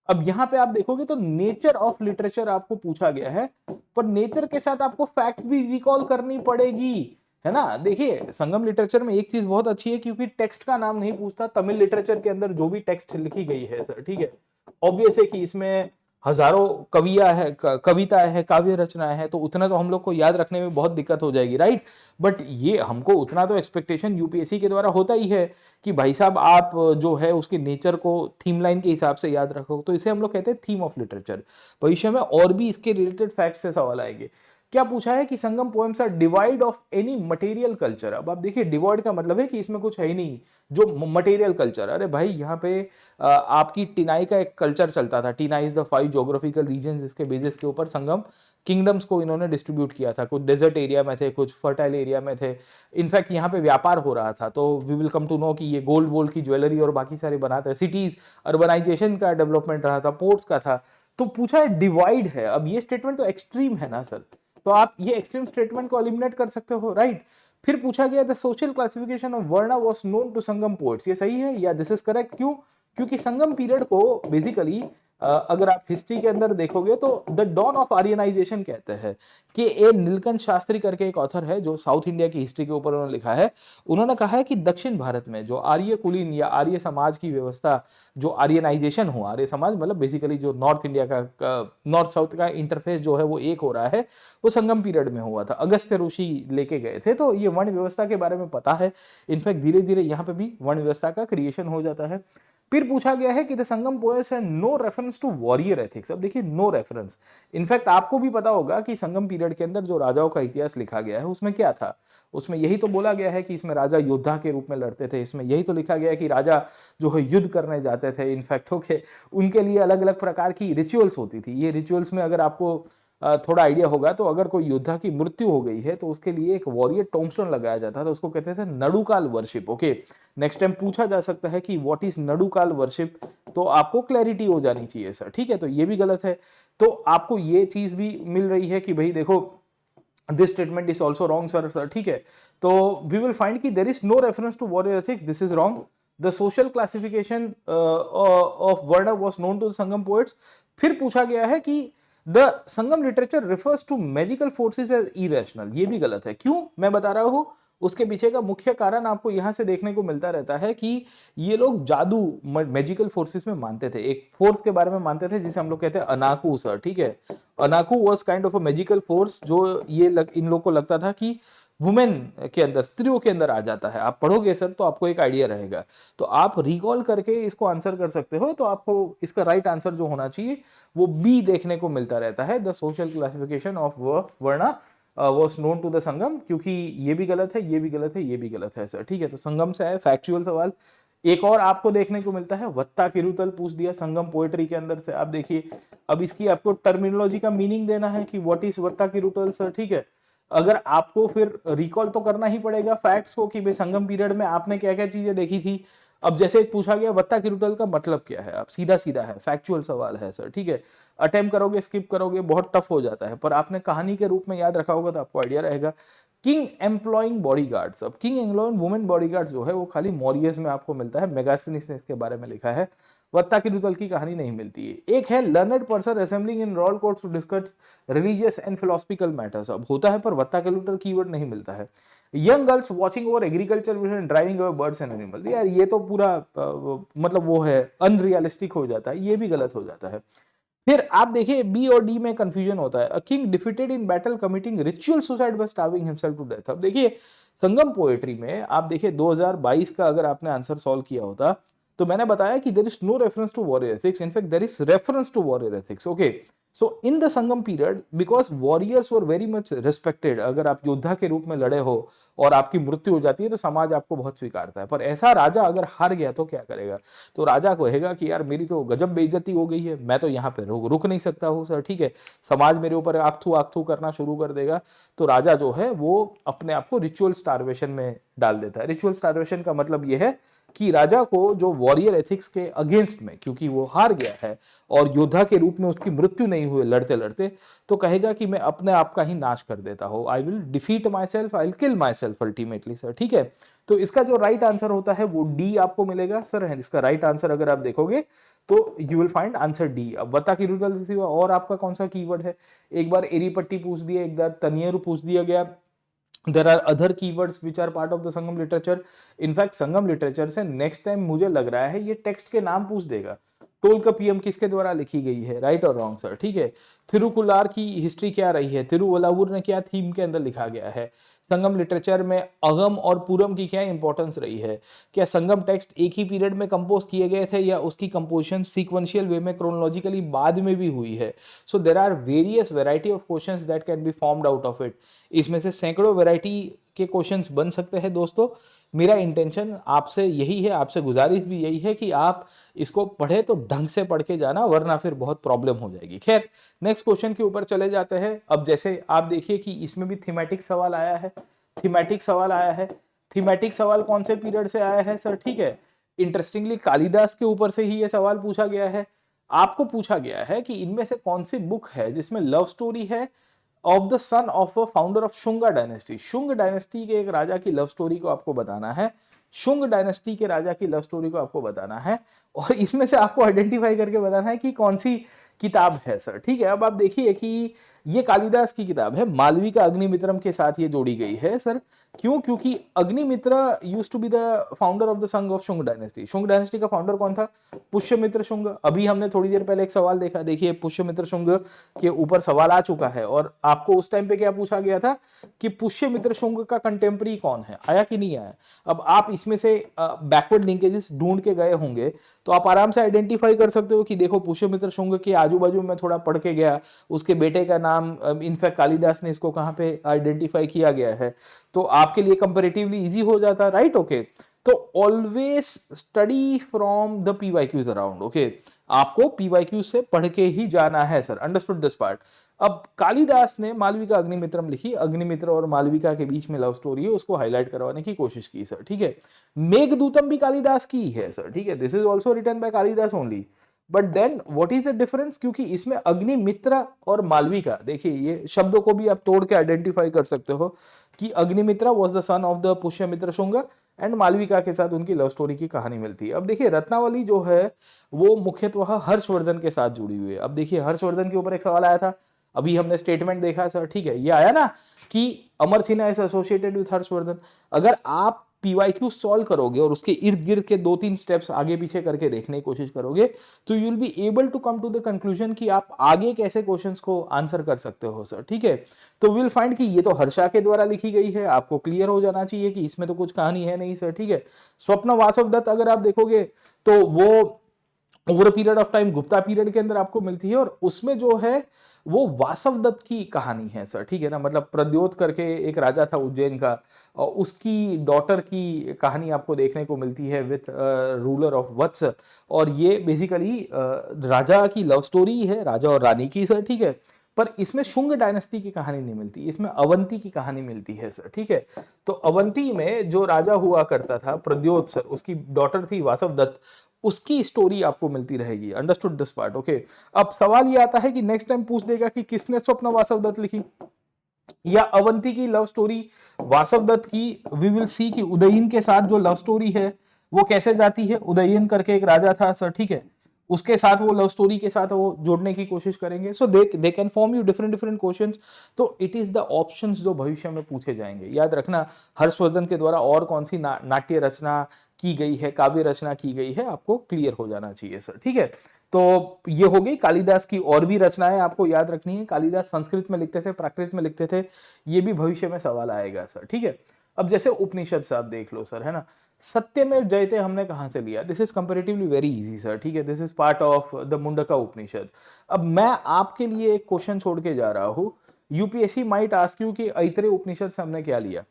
अब यहाँ पे आप देखोगे तो नेचर ऑफ लिटरेचर आपको पूछा गया है, पर नेचर के साथ आपको फैक्ट्स भी रिकॉल करनी पड़ेगी, है ना। देखिए संगम लिटरेचर में एक चीज बहुत अच्छी है, क्योंकि टेक्स्ट का नाम नहीं पूछता। तमिल लिटरेचर के अंदर जो भी टेक्स्ट लिखी गई है सर, ठीक है, ऑब्वियस है कि इसमें हजारों कविया है, कविता है, काव्य रचनाएं है, तो उतना तो हम लोग को याद रखने में बहुत दिक्कत हो जाएगी, राइट। बट ये हमको उतना तो एक्सपेक्टेशन यूपीएससी के द्वारा होता ही है कि भाई साहब आप जो है उसके नेचर को थीम लाइन के हिसाब से याद रखो। तो इसे हम लोग कहते हैं थीम ऑफ लिटरेचर। भविष्य में और भी इसके रिलेटेड फैक्ट्स से सवाल आएंगे। क्या पूछा है कि Sangam poems are devoid of any material culture. अब आप देखिए डिवाइड का मतलब है कि इसमें कुछ है ही नहीं जो मटेरियल कल्चर। अरे भाई यहाँ पे आपकी टिनाई का एक कल्चर चलता था। Tinai is the 5 geographical region, जिसके बेसिस के ऊपर संगम किंगडम्स को इन्होंने डिस्ट्रीब्यूट किया था। कुछ डेजर्ट एरिया में थे, कुछ फर्टाइल एरिया में थे। इनफैक्ट यहाँ पे व्यापार हो रहा था, तो we will come to know कि ये गोल्ड वोल्ड की ज्वेलरी और बाकी सारे बनाते हैं। सिटीज अर्बनाइजेशन का डेवलपमेंट रहा था, पोर्ट्स का था। तो पूछा है डिवाइड है। अब ये स्टेटमेंट तो एक्सट्रीम है ना सर, तो आप ये एक्सट्रीम स्टेटमेंट को एलिमिनेट कर सकते हो, राइट। फिर पूछा गया the social classification of varna was known to Sangam poets. ये सही है या दिस इज करेक्ट। क्यों? क्योंकि संगम पीरियड को बेसिकली अगर आप हिस्ट्री के अंदर देखोगे तो द डॉन ऑफ आर्यनाइजेशन कहते हैं। कि ए नीलकंठ शास्त्री करके एक ऑथर है जो साउथ इंडिया की हिस्ट्री के ऊपर उन्होंने लिखा है। उन्होंने कहा है कि दक्षिण भारत में जो आर्य कुलीन या आर्य समाज की व्यवस्था, जो आर्यनाइजेशन हुआ, आर्य समाज मतलब बेसिकली जो नॉर्थ इंडिया का नॉर्थ साउथ का इंटरफेस जो है वो एक हो रहा है, वो संगम पीरियड में हुआ था। अगस्त्य ऋषि लेके गए थे, तो ये वर्ण व्यवस्था के बारे में पता है। इनफैक्ट धीरे धीरे यहाँ पे भी वर्ण व्यवस्था का क्रिएशन हो जाता है। फिर पूछा गया है कि द संगम पोएम्स है no reference to warrior ethics. अब देखिए नो रेफरेंस, इनफैक्ट आपको भी पता होगा कि संगम पीरियड के अंदर जो राजाओं का इतिहास लिखा गया है उसमें क्या था। उसमें यही तो बोला गया है कि इसमें राजा योद्धा के रूप में लड़ते थे। इसमें यही तो लिखा गया है कि राजा जो है युद्ध करने जाते थे। इनफैक्ट ओके, उनके लिए अलग अलग प्रकार की रिचुअल्स होती थी। ये रिचुअल्स में अगर आपको थोड़ा आइडिया होगा तो अगर कोई योद्धा की मृत्यु हो गई है तो उसके लिए एक वॉरियर टोम्बस्टोन लगाया जाता था, उसको कहते थे नडुकाल वर्शिप। ओके, नेक्स्ट टाइम पूछा जा सकता है कि व्हाट इज नडुकाल वर्शिप, तो आपको क्लैरिटी हो जानी चाहिए सर, ठीक है। तो ये भी गलत है, तो आपको ये चीज भी मिल रही है कि भाई देखो this statement is also wrong sir, ठीक है। तो वी विल फाइंड कि there is no reference to warrior ethics, this is wrong. The social classification of varna was known to the Sangam poets. फिर पूछा गया है कि the Sangam literature refers to magical forces as irrational. ये भी गलत है। क्यों? मैं बता रहा हूं, उसके पीछे का मुख्य कारण आपको यहां से देखने को मिलता रहता है कि ये लोग जादू मैजिकल फोर्सेस में मानते थे। एक फोर्स के बारे में मानते थे जिसे हम लोग कहते हैं अनाकू सर, ठीक है। Ananku was kind of a magical force जो इन लोग को लगता था कि वुमेन के अंदर, स्त्रियों के अंदर आ जाता है। आप पढ़ोगे सर तो आपको एक आइडिया रहेगा, तो आप रिकॉल करके इसको आंसर कर सकते हो। तो आपको इसका राइट आंसर जो होना चाहिए वो बी देखने को मिलता रहता है, the social classification of varna was known to the Sangam. क्योंकि ये भी गलत है, ये भी गलत है, ये भी गलत है सर, ठीक है। तो संगम से है फैक्चुअल सवाल। एक और आपको देखने को मिलता है वत्ता किरुतल पूछ दिया संगम पोएट्री के अंदर से। आप देखिए, अब इसकी आपको टर्मिनोलॉजी का मीनिंग देना है कि व्हाट इज वत्ता किरुतल सर, ठीक है। अगर आपको फिर रिकॉल तो करना ही पड़ेगा फैक्ट्स को कि भाई संगम पीरियड में आपने क्या क्या चीजें देखी थी। अब जैसे पूछा गया वत्ता किरुतल का मतलब क्या है, आप सीधा सीधा है, फैक्चुअल सवाल है सर, ठीक है। अटेम्प्ट करोगे, स्किप करोगे, बहुत टफ हो जाता है, पर आपने कहानी के रूप में याद रखा होगा तो आपको आइडिया रहेगा। King employing bodyguards. अब किंग एम्प्लॉइंग वुमेन बॉडीगार्ड्स जो है वो खाली मॉरियस में आपको मिलता है, मेगास्थनीज ने इसके बारे में लिखा है। वत्ता किरुतल की कहानी नहीं मिलती है। एक है learned person assembling in royal courts to discuss religious and philosophical matters. अब होता है, पर वत्ता किरुतल कीवर्ड नहीं मिलता है। Young girls watching over agriculture and driving over birds and animal. यार ये तो पूरा मतलब वो है अनरियलिस्टिक हो जाता है, ये भी गलत हो जाता है। फिर आप देखिए बी और डी में कंफ्यूजन होता है। A king defeated in battle committing ritual suicide by starving himself to death. अब देखिए संगम पोएट्री में आप देखिए 2022 का अगर आपने आंसर सॉल्व किया होता तो मैंने बताया कि there is no reference to warrior ethics, in fact there is reference to warrior ethics. Okay, so in the Sangam period because warriors were very much respected, अगर आप योद्धा के रूप में लड़े हो और आपकी मृत्यु हो जाती है तो समाज आपको बहुत स्वीकारता है। पर ऐसा राजा अगर हार गया तो क्या करेगा? तो राजा कहेगा कि यार मेरी तो गजब बेइज्जती हो गई है, मैं तो यहाँ पे रुक नहीं सकता हूँ सर, ठीक है। समाज मेरे ऊपर आगथू आगथू करना शुरू कर देगा। तो राजा जो है वो अपने आप को रिचुअल स्टारवेशन में डाल देता है। रिचुअल स्टारवेशन का मतलब ये है कि राजा को जो वॉरियर एथिक्स के अगेंस्ट में, क्योंकि वो हार गया है और योद्धा के रूप में उसकी मृत्यु नहीं हुई लड़ते लड़ते, तो कहेगा कि मैं अपने आप का ही नाश कर देता हूं। I will defeat my self, I will kill my self ultimately sir, ठीक है। तो इसका जो राइट आंसर होता है वो डी आपको मिलेगा सर। है इसका राइट आंसर अगर आप देखोगे तो you will find answer D. अब वत्ता किरुतल से सिवा और आपका कौन सा कीवर्ड है? एक बार एरीपट्टी पूछ दिया, एक बार तनियरु पूछ दिया गया। There are other keywords which are part of the Sangam literature. In fact Sangam literature से नेक्स्ट टाइम मुझे लग रहा है ये टेक्स्ट के नाम पूछ देगा। टोलकपियम किसके द्वारा लिखी गई है, राइट और रॉन्ग सर, ठीक है। थिरुकुलार की हिस्ट्री क्या रही है, तिरुवल्लुवर ने क्या थीम के अंदर लिखा गया है। संगम लिटरेचर में अगम और पूरम की क्या इंपॉर्टेंस रही है, क्या संगम टेक्स्ट एक ही पीरियड में कंपोज किए गए थे या उसकी कंपोजिशन सीक्वेंशियल वे में क्रोनोलॉजिकली बाद में भी हुई है। So there are various variety of questions that can be formed out of it. इसमें से सैकड़ों वैरायटी के क्वेश्चंस बन सकते हैं दोस्तों। मेरा इंटेंशन आपसे यही है, आपसे गुजारिश भी यही है कि आप इसको पढ़े तो ढंग से पढ़ के जाना, वरना फिर बहुत प्रॉब्लम हो जाएगी। खैर नेक्स्ट क्वेश्चन के ऊपर चले जाते हैं। अब जैसे आप देखिए कि इसमें भी थीमेटिक सवाल आया है। थीमेटिक सवाल आया है। थीमेटिक सवाल कौन से पीरियड से आया है सर, ठीक है। इंटरेस्टिंगली कालिदास के ऊपर से ही ये सवाल पूछा गया है। आपको पूछा गया है कि इनमें से कौन सी बुक है जिसमें लव स्टोरी है of the son of a founder of Shunga dynasty. Shunga dynasty के एक राजा की लव स्टोरी को आपको बताना है। शुंग डायनेस्टी के राजा की लव स्टोरी को आपको बताना है और इसमें से आपको आइडेंटिफाई करके बताना है कि कौन सी किताब है सर, ठीक है। अब आप देखिए कि ये कालिदास की किताब है, मालविका अग्निमित्रम के साथ ये जोड़ी गई है सर। क्यों? क्योंकि Agnimitra used to be the founder of the Sangh of Shunga dynasty. Shunga dynasty का फाउंडर कौन था? पुष्यमित्र शुंग। अभी हमने थोड़ी देर पहले एक सवाल देखा, देखिए पुष्यमित्र शुंग के ऊपर सवाल आ चुका है और आपको उस टाइम पे क्या पूछा गया था कि पुष्यमित्र शुंग का कंटेम्पररी कौन है, आया कि नहीं आया। अब आप इसमें से बैकवर्ड लिंकेजेस ढूंढ के गए होंगे तो आप आराम से आइडेंटिफाई कर सकते हो कि देखो पुष्यमित्र शुंग के आजू बाजू में थोड़ा पढ़ के गया, उसके बेटे का नाम इनफैक्ट कालिदास ने इसको कहां पे आइडेंटिफाई किया गया है, तो आपके लिए कंपैरेटिवली इजी हो जाता, राइट। ओके, तो always study from the PYQs around. Okay, आपको पीवाईक्यू से पढ़ के ही जाना है सर, अंडरस्टूड दिस पार्ट। अब कालिदास ने मालविका अग्निमित्रम लिखी, अग्निमित्र और मालविका के बीच में लव स्टोरी है, उसको हाईलाइट करवाने की कोशिश की सर, ठीक है। मेघदूतम भी कालिदास की है सर, ठीक है, this is also written by Kalidas only. But then what is the difference, क्योंकि इसमें अग्निमित्र और मालविका, देखिए ये शब्दों को भी आप तोड़ के आइडेंटिफाई कर सकते हो कि Agnimitra was the son of the Pushyamitra Shunga and Malavika के साथ उनकी लव स्टोरी की कहानी मिलती है। अब देखिए रत्नावली जो है वो मुख्यतः हर्षवर्धन के साथ जुड़ी हुई है। अब देखिए हर्षवर्धन के ऊपर एक सवाल आया था, अभी हमने स्टेटमेंट देखा सर, ठीक है, ये आया ना कि Amar Sinha is associated with Harshavardhan. अगर आप पीवाईक्यू सॉल्व करोगे और उसके इर्द गिर्द के 2-3 स्टेप्स आगे पीछे करके देखने की कोशिश करोगे तो you will be able to come to the conclusion कि आप आगे कैसे क्वेश्चंस को आंसर कर सकते हो सर, ठीक है। तो विल फाइंड कि ये तो हर्षा के द्वारा लिखी गई है, आपको क्लियर हो जाना चाहिए कि इसमें तो कुछ कहानी है नहीं सर, ठीक है। स्वप्न वासव दत्त अगर आप देखोगे तो वो over period of time Gupta period के अंदर आपको मिलती है और उसमें जो है वो वासव दत्त की कहानी है सर, ठीक है ना। मतलब प्रद्योत करके एक राजा था उज्जैन का और उसकी डॉटर की कहानी आपको देखने को मिलती है विथ रूलर ऑफ वत्स। और ये बेसिकली राजा की लव स्टोरी है, राजा और रानी की सर, ठीक है। पर इसमें शुंग डायनेस्टी की कहानी नहीं मिलती, इसमें अवंती की कहानी मिलती है सर, ठीक है। तो अवंती में जो राजा हुआ करता था प्रद्योत सर, उसकी डॉटर थी वासव दत्त, उसकी स्टोरी आपको मिलती रहेगी, अंडरस्टूड दिस पार्ट। ओके, अब सवाल ये आता है कि नेक्स्ट टाइम पूछ देगा कि किसने स्वप्न वासव दत्त लिखी या अवंती की लव स्टोरी वासव दत्त की। वी विल सी कि उदयन के साथ जो लव स्टोरी है वो कैसे जाती है। उदयन करके एक राजा था सर, ठीक है, उसके साथ वो लव स्टोरी के साथ वो जोड़ने की कोशिश करेंगे। So they can form you different different questions. तो इट इज द ऑप्शंस जो भविष्य में पूछे जाएंगे। याद रखना हर्षवर्धन के द्वारा और कौन सी नाट्य रचना की गई है, काव्य रचना की गई है, आपको क्लियर हो जाना चाहिए सर, ठीक है। तो ये हो गई कालिदास की और भी रचनाएं आपको याद रखनी है। कालिदास संस्कृत में लिखते थे, प्राकृत में लिखते थे, ये भी भविष्य में सवाल आएगा सर, ठीक है। अब जैसे उपनिषद से आप देख लो सर, है ना, सत्यमेव जयते हमने कहां से लिया, this is comparatively very easy sir, ठीक है, this is part of the Mundaka Upanishad. अब मैं आपके लिए एक क्वेश्चन छोड़ के जा रहा हूं, यूपीएससी माइट आस्क यू कि ऐतरेय उपनिषद से हमने क्या लिया।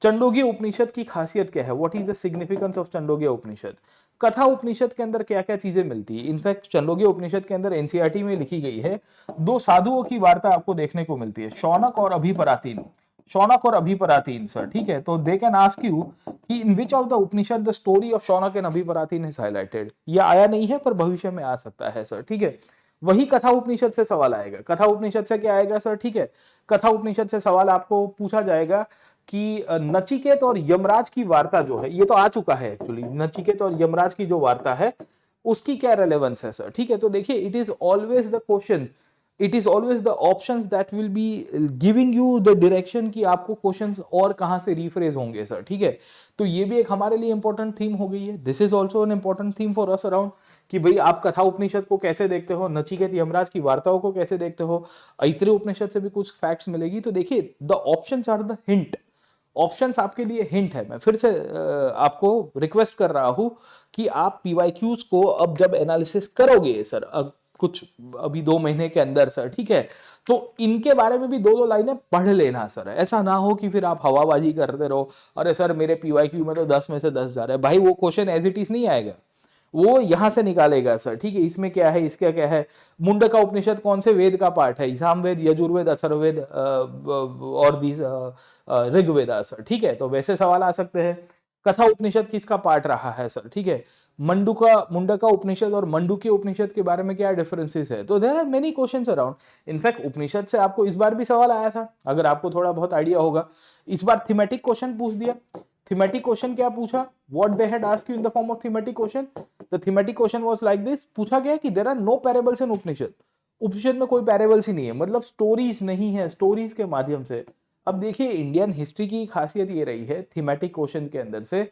चंडोग्य उपनिषद की खासियत क्या है, what is the significance of Chandogya Upanishad. Katha Upanishad के अंदर क्या क्या चीजें मिलती है। इनफैक्ट चंडोग्य उपनिषद के अंदर एनसीईआरटी में लिखी गई है, 2 साधुओं की वार्ता आपको देखने को मिलती है, शौनक और अभिपरातीन, शौनक और अभिपरातीन सर, ठीक है। तो दे कैन आस्क यू कि in which of the Upanishad the story of Shaunaka and Abhipratarin is highlighted. ये आया नहीं है पर भविष्य में आ सकता है सर, ठीक है। वही कथा उपनिषद से सवाल आएगा। कथा उपनिषद से क्या आएगा सर, ठीक है, कथा उपनिषद से सवाल आपको पूछा जाएगा कि नचिकेत और यमराज की वार्ता जो है, ये तो आ चुका है एक्चुअली, नचिकेत और यमराज की जो वार्ता है उसकी क्या रेलेवेंस है सर, ठीक है। तो देखिए it is always the question, it is always the options that will be giving you the direction कि आपको क्वेश्चंस और कहां से रिफ्रेज होंगे सर, ठीक है। तो ये भी एक हमारे लिए इंपॉर्टेंट थीम हो गई है। This is also an important theme for us around कि भाई आप कथा उपनिषद को कैसे देखते हो, नचिकेत यमराज की वार्ताओं को कैसे देखते हो, ऐत्रेय उपनिषद से भी कुछ फैक्ट्स मिलेगी। तो देखिए the options are the hint, options आपके लिए हिंट है। मैं फिर से आपको रिक्वेस्ट कर रहा हूं कि आप पीवाईक्यूज को अब जब एनालिसिस करोगे सर, कुछ अभी 2 महीने के अंदर सर, ठीक है, तो इनके बारे में भी 2-2 लाइनें पढ़ लेना सर। ऐसा ना हो कि फिर आप हवाबाजी करते रहो, अरे सर मेरे पीवाईक्यू में तो 10 में से 10 जा रहे हैं। भाई वो क्वेश्चन एज इट इज नहीं आएगा, वो यहां से निकालेगा सर, ठीक है। इसमें क्या है, इसका क्या है, मुंडका उपनिषद कौन से वेद का पार्ट है, सामवेद, यजुर्वेद, अथर्ववेद और ऋग्वेद सर, ठीक है। तो वैसे सवाल आ सकते हैं। कथा उपनिषद किसका पार्ट रहा है सर, ठीक है। मुंडका उपनिषद और मंडूक्य उपनिषद के बारे में क्या डिफरेंसेस है। तो there are many questions around. In fact Upanishad से आपको इस बार भी सवाल आया था, अगर आपको थोड़ा बहुत आइडिया होगा। इस बार थीमेटिक क्वेश्चन पूछ दिया। थीमेटिक क्वेश्चन क्या पूछा, what they had asked you in the form of thematic question. The thematic question was like this, पूछा गया कि देयर आर नो पैरेबल्स इन उपनिषद, उपनिषद में कोई पैरेबल्स ही नहीं है, मतलब स्टोरीज नहीं है, स्टोरीज के माध्यम से। अब देखिए इंडियन हिस्ट्री की खासियत ये रही है थीमेटिक क्वेश्चन के अंदर से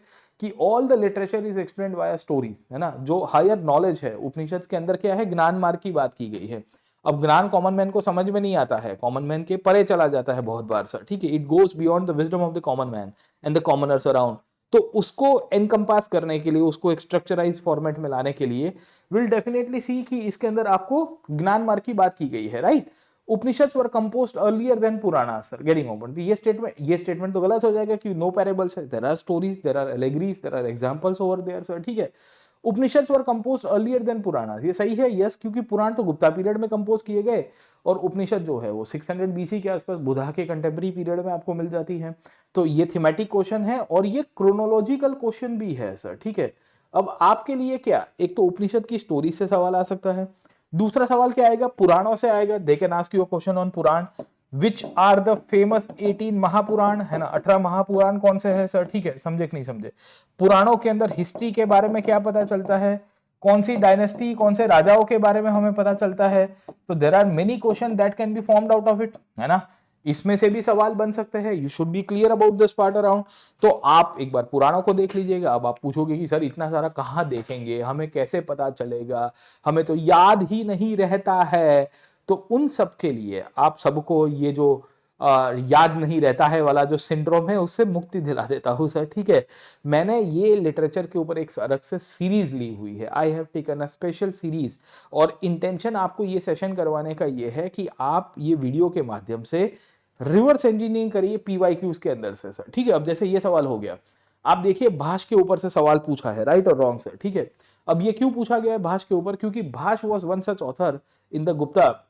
कि all the literature is explained via stories, है ना। जो हायर नॉलेज है उपनिषद के अंदर क्या है, ज्ञान मार्ग की बात की गई है। अब ज्ञान कॉमन मैन को समझ में नहीं आता है, कॉमन मैन के परे चला जाता है बहुत बार सर, ठीक है। It goes beyond the wisdom of the common man and the commoners around. तो उसको एनकम्पास करने के लिए, उसको एक स्ट्रक्चराइज फॉर्मेट में लाने के लिए विल डेफिनेटली सी कि इसके अंदर आपको ज्ञान मार्ग की बात की गई है, right. Upanishads were composed earlier than Purana sir, getting open. ये स्टेटमेंट तो गलत हो जाएगा कि नो पैरेबल्स है, there are stories, there are allegories, there are examples over there sir, ठीक है। Upanishads were composed earlier than Purana, ये सही है, यस, क्योंकि पुराण तो गुप्ता पीरियड में कंपोज किए गए और उपनिषद जो है वो 600 बीसी के आसपास बुधा के कंटेम्प्रेरी पीरियड में आपको मिल जाती है। तो ये थीमेटिक क्वेश्चन है और ये क्रोनोलॉजिकल क्वेश्चन भी है सर, ठीक है। अब आपके लिए क्या, एक तो उपनिषद की स्टोरी से सवाल आ सकता है, दूसरा सवाल क्या आएगा, पुराणों से आएगा। They can ask you a question on Purana, which are the famous 18 Mahapurana, है ना। 18 महापुराण कौन से है सर, ठीक है, समझे कि नहीं समझे। पुराणों के अंदर हिस्ट्री के बारे में क्या पता चलता है, कौन सी डायनेस्टी, कौन से राजाओं के बारे में हमें पता चलता है। तो there are many question that can be formed out of it, है ना। इसमें से भी सवाल बन सकते हैं। You should be clear about this part around. तो आप एक बार पुराणों को देख लीजिएगा। अब आप पूछोगे कि सर इतना सारा कहाँ देखेंगे, हमें कैसे पता चलेगा, हमें तो याद ही नहीं रहता है। तो उन सब के लिए आप सबको ये जो याद नहीं रहता है वाला जो सिंड्रोम है उससे मुक्ति दिला देता हूँ सर, ठीक है। मैंने ये लिटरेचर के ऊपर एक अलग से सीरीज ली हुई है, I have taken a special series. और इंटेंशन आपको ये सेशन करवाने का ये है कि आप ये वीडियो के माध्यम से रिवर्स इंजीनियरिंग करिए पीवाईक्यूज के अंदर से सर, ठीक है। अब जैसे ये सवाल हो गया, आप देखिए भाष के ऊपर से सवाल पूछा है, राइट और रॉन्ग सर, ठीक है। अब ये क्यों पूछा गया है भाष के ऊपर, क्योंकि भाष was one such author in the Gupta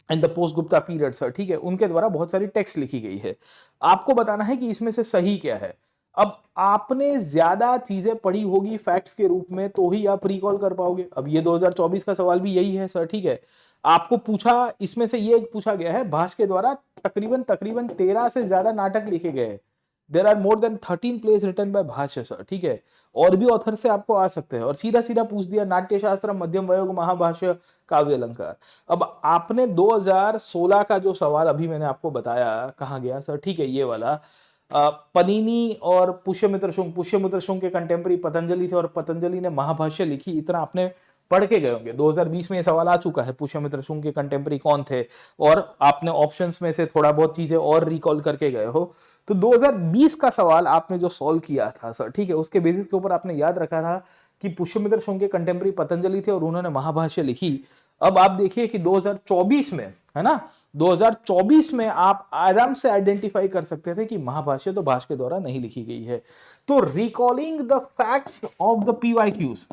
and the post Gupta period sir, ठीक है। उनके द्वारा बहुत सारी टेक्स्ट लिखी गई है। आपको बताना है कि इसमें से सही क्या है। अब आपने ज्यादा चीजें पढ़ी होगी फैक्ट्स के रूप में तो ही आप रिकॉल कर पाओगे। अब ये 2024 का सवाल भी यही है सर, ठीक है। आपको पूछा, इसमें से ये पूछा गया है भाष के द्वारा तकरीबन 13 से ज्यादा नाटक लिखे गए। There are more than 13 plays written by Bhasa sir, ठीक है। और भी ऑथर से आपको आ सकते हैं। और सीधा सीधा पूछ दिया नाट्य शास्त्र, मध्यम वयोग, महाभाष्य, काव्य अलंकार। अब आपने 2016 का जो सवाल अभी मैंने आपको बताया कहाँ गया सर, ठीक है, ये वाला पनीनी और पुष्यमित्र शुंग के कंटेम्प्रेरी पतंजलि थे और पतंजलि ने महाभाष्य लिखी, इतना आपने पढ़ के गए होंगे। 2020 में ये सवाल आ चुका है पुष्यमित्र शुंग के कंटेम्प्रेरी कौन थे, और आपने ऑप्शंस में से थोड़ा बहुत चीजें और रिकॉल करके गए हो। तो 2020 का सवाल आपने जो सॉल्व किया था सर, ठीक है, उसके बेसिस के ऊपर आपने याद रखा था कि पुष्यमित्र शुंग के कंटेम्प्रेरी पतंजलि थे और उन्होंने महाभाष्य लिखी। अब आप देखिए कि 2024 में, है ना, 2024 में आप आराम से आइडेंटिफाई कर सकते थे कि महाभाष्य तो भाष के द्वारा नहीं लिखी गई है। तो recalling the facts of the PYQs,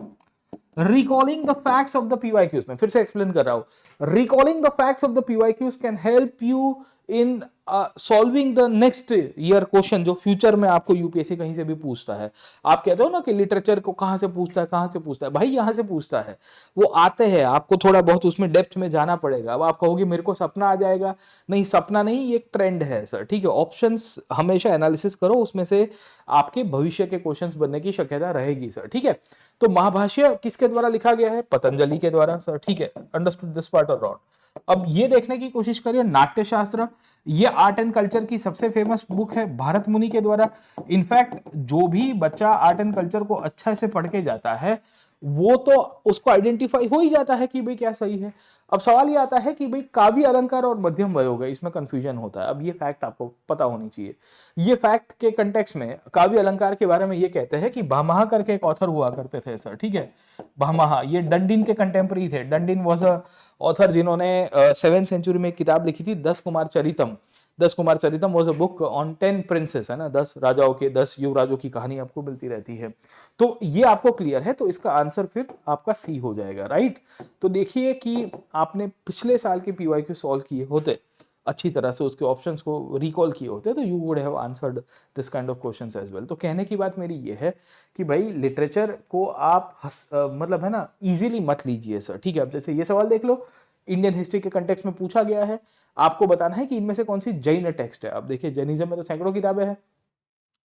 recalling the facts of the PYQs, मैं फिर से एक्सप्लेन कर रहा हूं। Recalling the facts of the PYQs can help you in solving the next year question जो फ्यूचर में आपको यूपीएससी कहीं से भी पूछता है। आप कहते हो ना कि लिटरेचर को कहाँ से पूछता है, कहाँ से पूछता है, भाई यहाँ से पूछता है। वो आते हैं, आपको थोड़ा बहुत उसमें डेप्थ में जाना पड़ेगा। अब आप कहोगे मेरे को सपना आ जाएगा, नहीं सपना नहीं, ये एक ट्रेंड है सर, ठीक है। ऑप्शंस हमेशा एनालिसिस करो, उसमें से आपके भविष्य के क्वेश्चंस बनने की शक्यता रहेगी सर, ठीक है। तो महाभाष्य किसके द्वारा लिखा गया है? पतंजलि के द्वारा सर, ठीक है। अंडरस्टूड दिस पार्ट और नॉट? अब ये देखने की कोशिश करिए, नाट्यशास्त्र, ये आर्ट एंड कल्चर की सबसे फेमस बुक है भारत मुनि के द्वारा। इनफैक्ट जो भी बच्चा आर्ट एंड कल्चर को अच्छा से पढ़ के जाता है वो तो उसको आइडेंटिफाई हो ही जाता है कि भाई क्या सही है। अब सवाल ये आता है कि भाई काव्य अलंकार और मध्यम वयोग है, इसमें कंफ्यूजन होता है। अब ये फैक्ट आपको पता होनी चाहिए। ये फैक्ट के कंटेक्स्ट में काव्य अलंकार के बारे में ये कहते हैं कि भामह करके एक ऑथर हुआ करते थे सर, ठीक है। भामह ये डंडिन के कंटेम्पररी थे। डंडिन वाज अ ऑथर जिन्होंने 7th सेंचुरी में एक किताब लिखी थी 10 Kumar Charitam. 10 Kumar Charitam was a book on 10 princes, है ना, 10 राजाओं के 10 युवराजों की कहानी आपको मिलती रहती है। तो ये आपको क्लियर है, तो इसका आंसर फिर आपका सी हो जाएगा, राइट। तो देखिए कि आपने पिछले साल के पीवाईक्यू सॉल्व किए होते अच्छी तरह से, उसके ऑप्शंस को रिकॉल किए होते, तो you would have answered this kind of questions as well. तो कहने की बात मेरी ये है कि भाई लिटरेचर को आप मतलब है ना इजीली मत लीजिए सर, ठीक है। अब जैसे ये सवाल देख लो, इंडियन हिस्ट्री के कंटेक्स्ट में पूछा गया है, आपको बताना है कि इनमें से कौन सी जैन टेक्स्ट है। अब देखिए जैनिज्म में तो सैकड़ों किताबें हैं,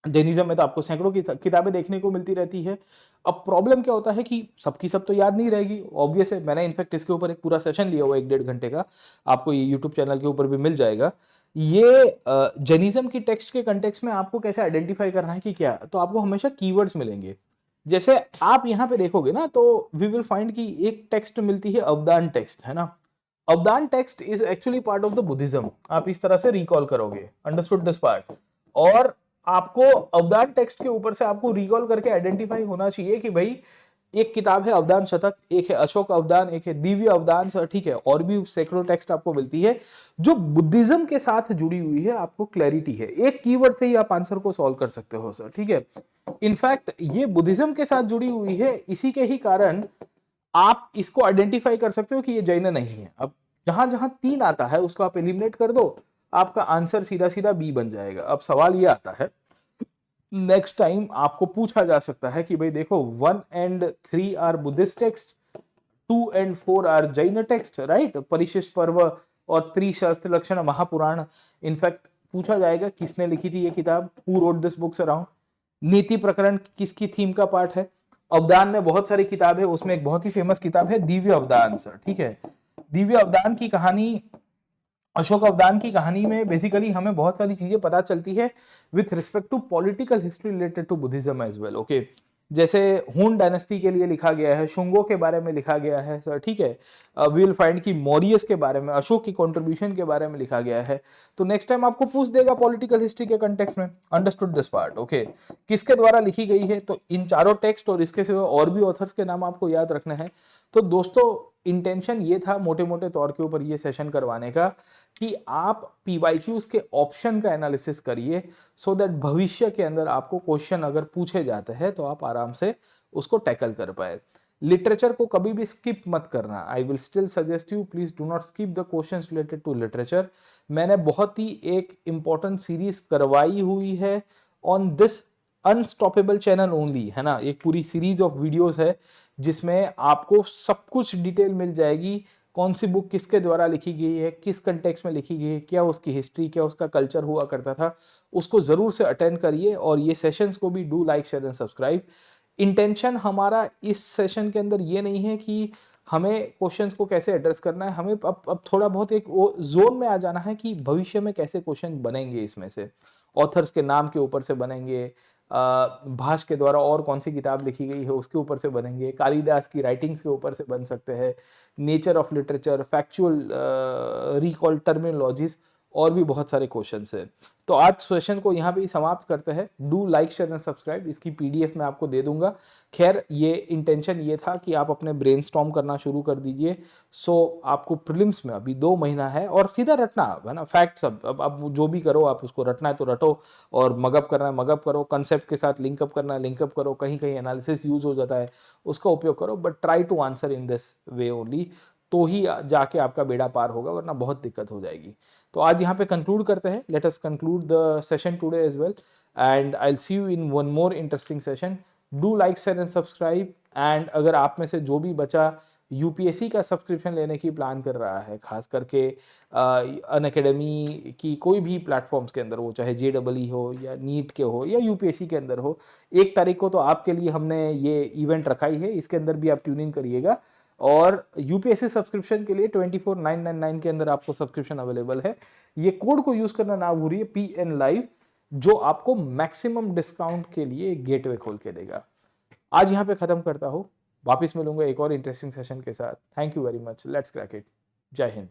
जैनिज्म में तो आपको सैकड़ों की किताबें देखने को मिलती रहती है। अब प्रॉब्लम क्या होता है कि सबकी सब तो याद नहीं रहेगी, ऑब्वियस है। मैंने इनफैक्ट इसके ऊपर एक पूरा सेशन लिया हुआ 1-1.5 घंटे का, आपको ये यूट्यूब चैनल के ऊपर भी मिल जाएगा। ये जैनिज्म की टेक्स्ट के कंटेक्स्ट में आपको कैसे आइडेंटिफाई करना है कि क्या, तो आपको हमेशा कीवर्ड्स मिलेंगे। जैसे आप यहाँ पे देखोगे ना, तो वी विल फाइंड कि एक टेक्स्ट मिलती है अवदान टेक्स्ट, है ना। अवदान text is actually part of the Buddhism, आप इस तरह से रिकॉल करोगे, अंडरस्टूड दिस पार्ट। और आपको अवदान टेक्स्ट के ऊपर से आपको रिकॉल करके आइडेंटिफाई होना चाहिए कि भाई एक किताब है अवदान शतक, एक है अशोक अवदान, एक है दिव्य अवदान सर, ठीक है। और भी सैकड़ों टेक्स्ट आपको मिलती है जो बुद्धिज्म के साथ जुड़ी हुई है, आपको क्लैरिटी है। एक कीवर्ड से ही आप आंसर को सॉल्व कर सकते हो सर, ठीक है। इनफैक्ट ये बुद्धिज्म के साथ जुड़ी हुई है, इसी के ही कारण आप इसको आइडेंटिफाई कर सकते हो कि ये जैन नहीं है। अब जहां जहां 3 आता है उसको आप एलिमिनेट कर दो, आपका आंसर सीधा सीधा बी बन जाएगा। अब सवाल ये आता है, नेक्स्ट टाइम आपको पूछा जा सकता है कि भाई देखो 1 and 3 are Buddhist text, 2 and 4 are Jain text, right. Parishishta Parva और त्रिशास्त्र लक्षण महापुराण। इनफैक्ट पूछा जाएगा किसने लिखी थी ये किताब, who wrote this books around. नीति प्रकरण किसकी थीम का पार्ट है। अवदान में बहुत सारी किताब है, उसमें एक बहुत ही फेमस किताब है दिव्य अवदान सर, ठीक है। दिव्य अवदान की कहानी, अशोक अवदान की कहानी में बेसिकली हमें बहुत सारी चीजें पता चलती है with respect to political history related to Buddhism as well, okay. जैसे हुन डायनेस्टी के लिए लिखा गया है, शुंगों के बारे में लिखा गया है सर, ठीक है। वी विल फाइंड कि मौर्यस के बारे में, अशोक की कंट्रीब्यूशन के बारे में लिखा गया है। तो नेक्स्ट टाइम आपको पूछ देगा पॉलिटिकल हिस्ट्री के कंटेक्स्ट में, अंडरस्टूड दिस पार्ट, ओके। किसके द्वारा लिखी गई है, तो इन चारों टेक्स्ट और इसके सिवा और भी ऑथर्स के नाम आपको याद रखने हैं। तो दोस्तों इंटेंशन ये था मोटे मोटे तौर के ऊपर ये सेशन करवाने का कि आप पीवाईक्यूज के ऑप्शन का एनालिसिस करिए, सो दैट भविष्य के अंदर आपको क्वेश्चन अगर पूछे जाते हैं तो आप आराम से उसको टैकल कर पाए। लिटरेचर को कभी भी स्किप मत करना। I will still suggest you, please do not skip the questions related to literature. मैंने बहुत ही एक इंपॉर्टेंट सीरीज करवाई हुई है on this unstoppable channel only, है ना। एक पूरी सीरीज ऑफ वीडियोस है जिसमें आपको सब कुछ डिटेल मिल जाएगी, कौन सी बुक किसके द्वारा लिखी गई है, किस कंटेक्स्ट में लिखी गई है, क्या उसकी हिस्ट्री, क्या उसका कल्चर हुआ करता था। उसको जरूर से अटेंड करिए और ये सेशंस को भी do like share and subscribe. Intention हमारा इस सेशन के अंदर ये नहीं है कि हमें क्वेश्चंस को कैसे एड्रेस करना है, हमें अब थोड़ा बहुत एक जोन में आ जाना है कि भविष्य में कैसे क्वेश्चन बनेंगे। इसमें से ऑथर्स के नाम के ऊपर से बनेंगे, भाष के द्वारा और कौन सी किताब लिखी गई है उसके ऊपर से बनेंगे, कालिदास की राइटिंग्स के ऊपर से बन सकते हैं, nature of literature, factual recall terminologies, और भी बहुत सारे क्वेश्चंस हैं। तो आज सेशन को यहाँ पे ही समाप्त करते हैं। Do like share and subscribe, इसकी पीडीएफ मैं आपको दे दूंगा। खैर ये इंटेंशन ये था कि आप अपने ब्रेनस्टॉर्म करना शुरू कर दीजिए। सो आपको प्रीलिम्स में अभी 2 महीना है और सीधा रटना, है ना, फैक्ट्स। अब जो भी करो आप उसको रटना है तो रटो, और मगअप करना है मगअप करो, कंसेप्ट के साथ लिंकअप करना है लिंकअप करो, कहीं कहीं एनालिसिस यूज हो जाता है उसका उपयोग करो, but try to answer in this way only, तो ही जाके आपका बेड़ा पार होगा, वरना बहुत दिक्कत हो जाएगी। तो आज यहाँ पे कंक्लूड करते हैं. Let us conclude the session today as well, and I will see you in one more interesting session. Do like, share and subscribe. And अगर आप में से जो भी बचा यूपीएससी का सब्सक्रिप्शन लेने की प्लान कर रहा है, खास करके अनअकैडमी की कोई भी प्लेटफॉर्म्स के अंदर, वो चाहे जेईई हो या नीट के हो या यूपीएससी के अंदर हो, 1 तारीख को तो आपके लिए हमने ये इवेंट रखा ही है. इसके अंदर भी आप ट्यून इन करिएगा. और यूपीएससी सब्सक्रिप्शन के लिए 24,999 के अंदर आपको सब्सक्रिप्शन अवेलेबल है. ये कोड को यूज करना ना भूलिए, PN Live, जो आपको मैक्सिमम डिस्काउंट के लिए गेटवे खोल के देगा. आज यहाँ पे खत्म करता हूँ. वापिस मिलूंगा एक और इंटरेस्टिंग सेशन के साथ. Thank you very much. Let's crack it. जय हिंद.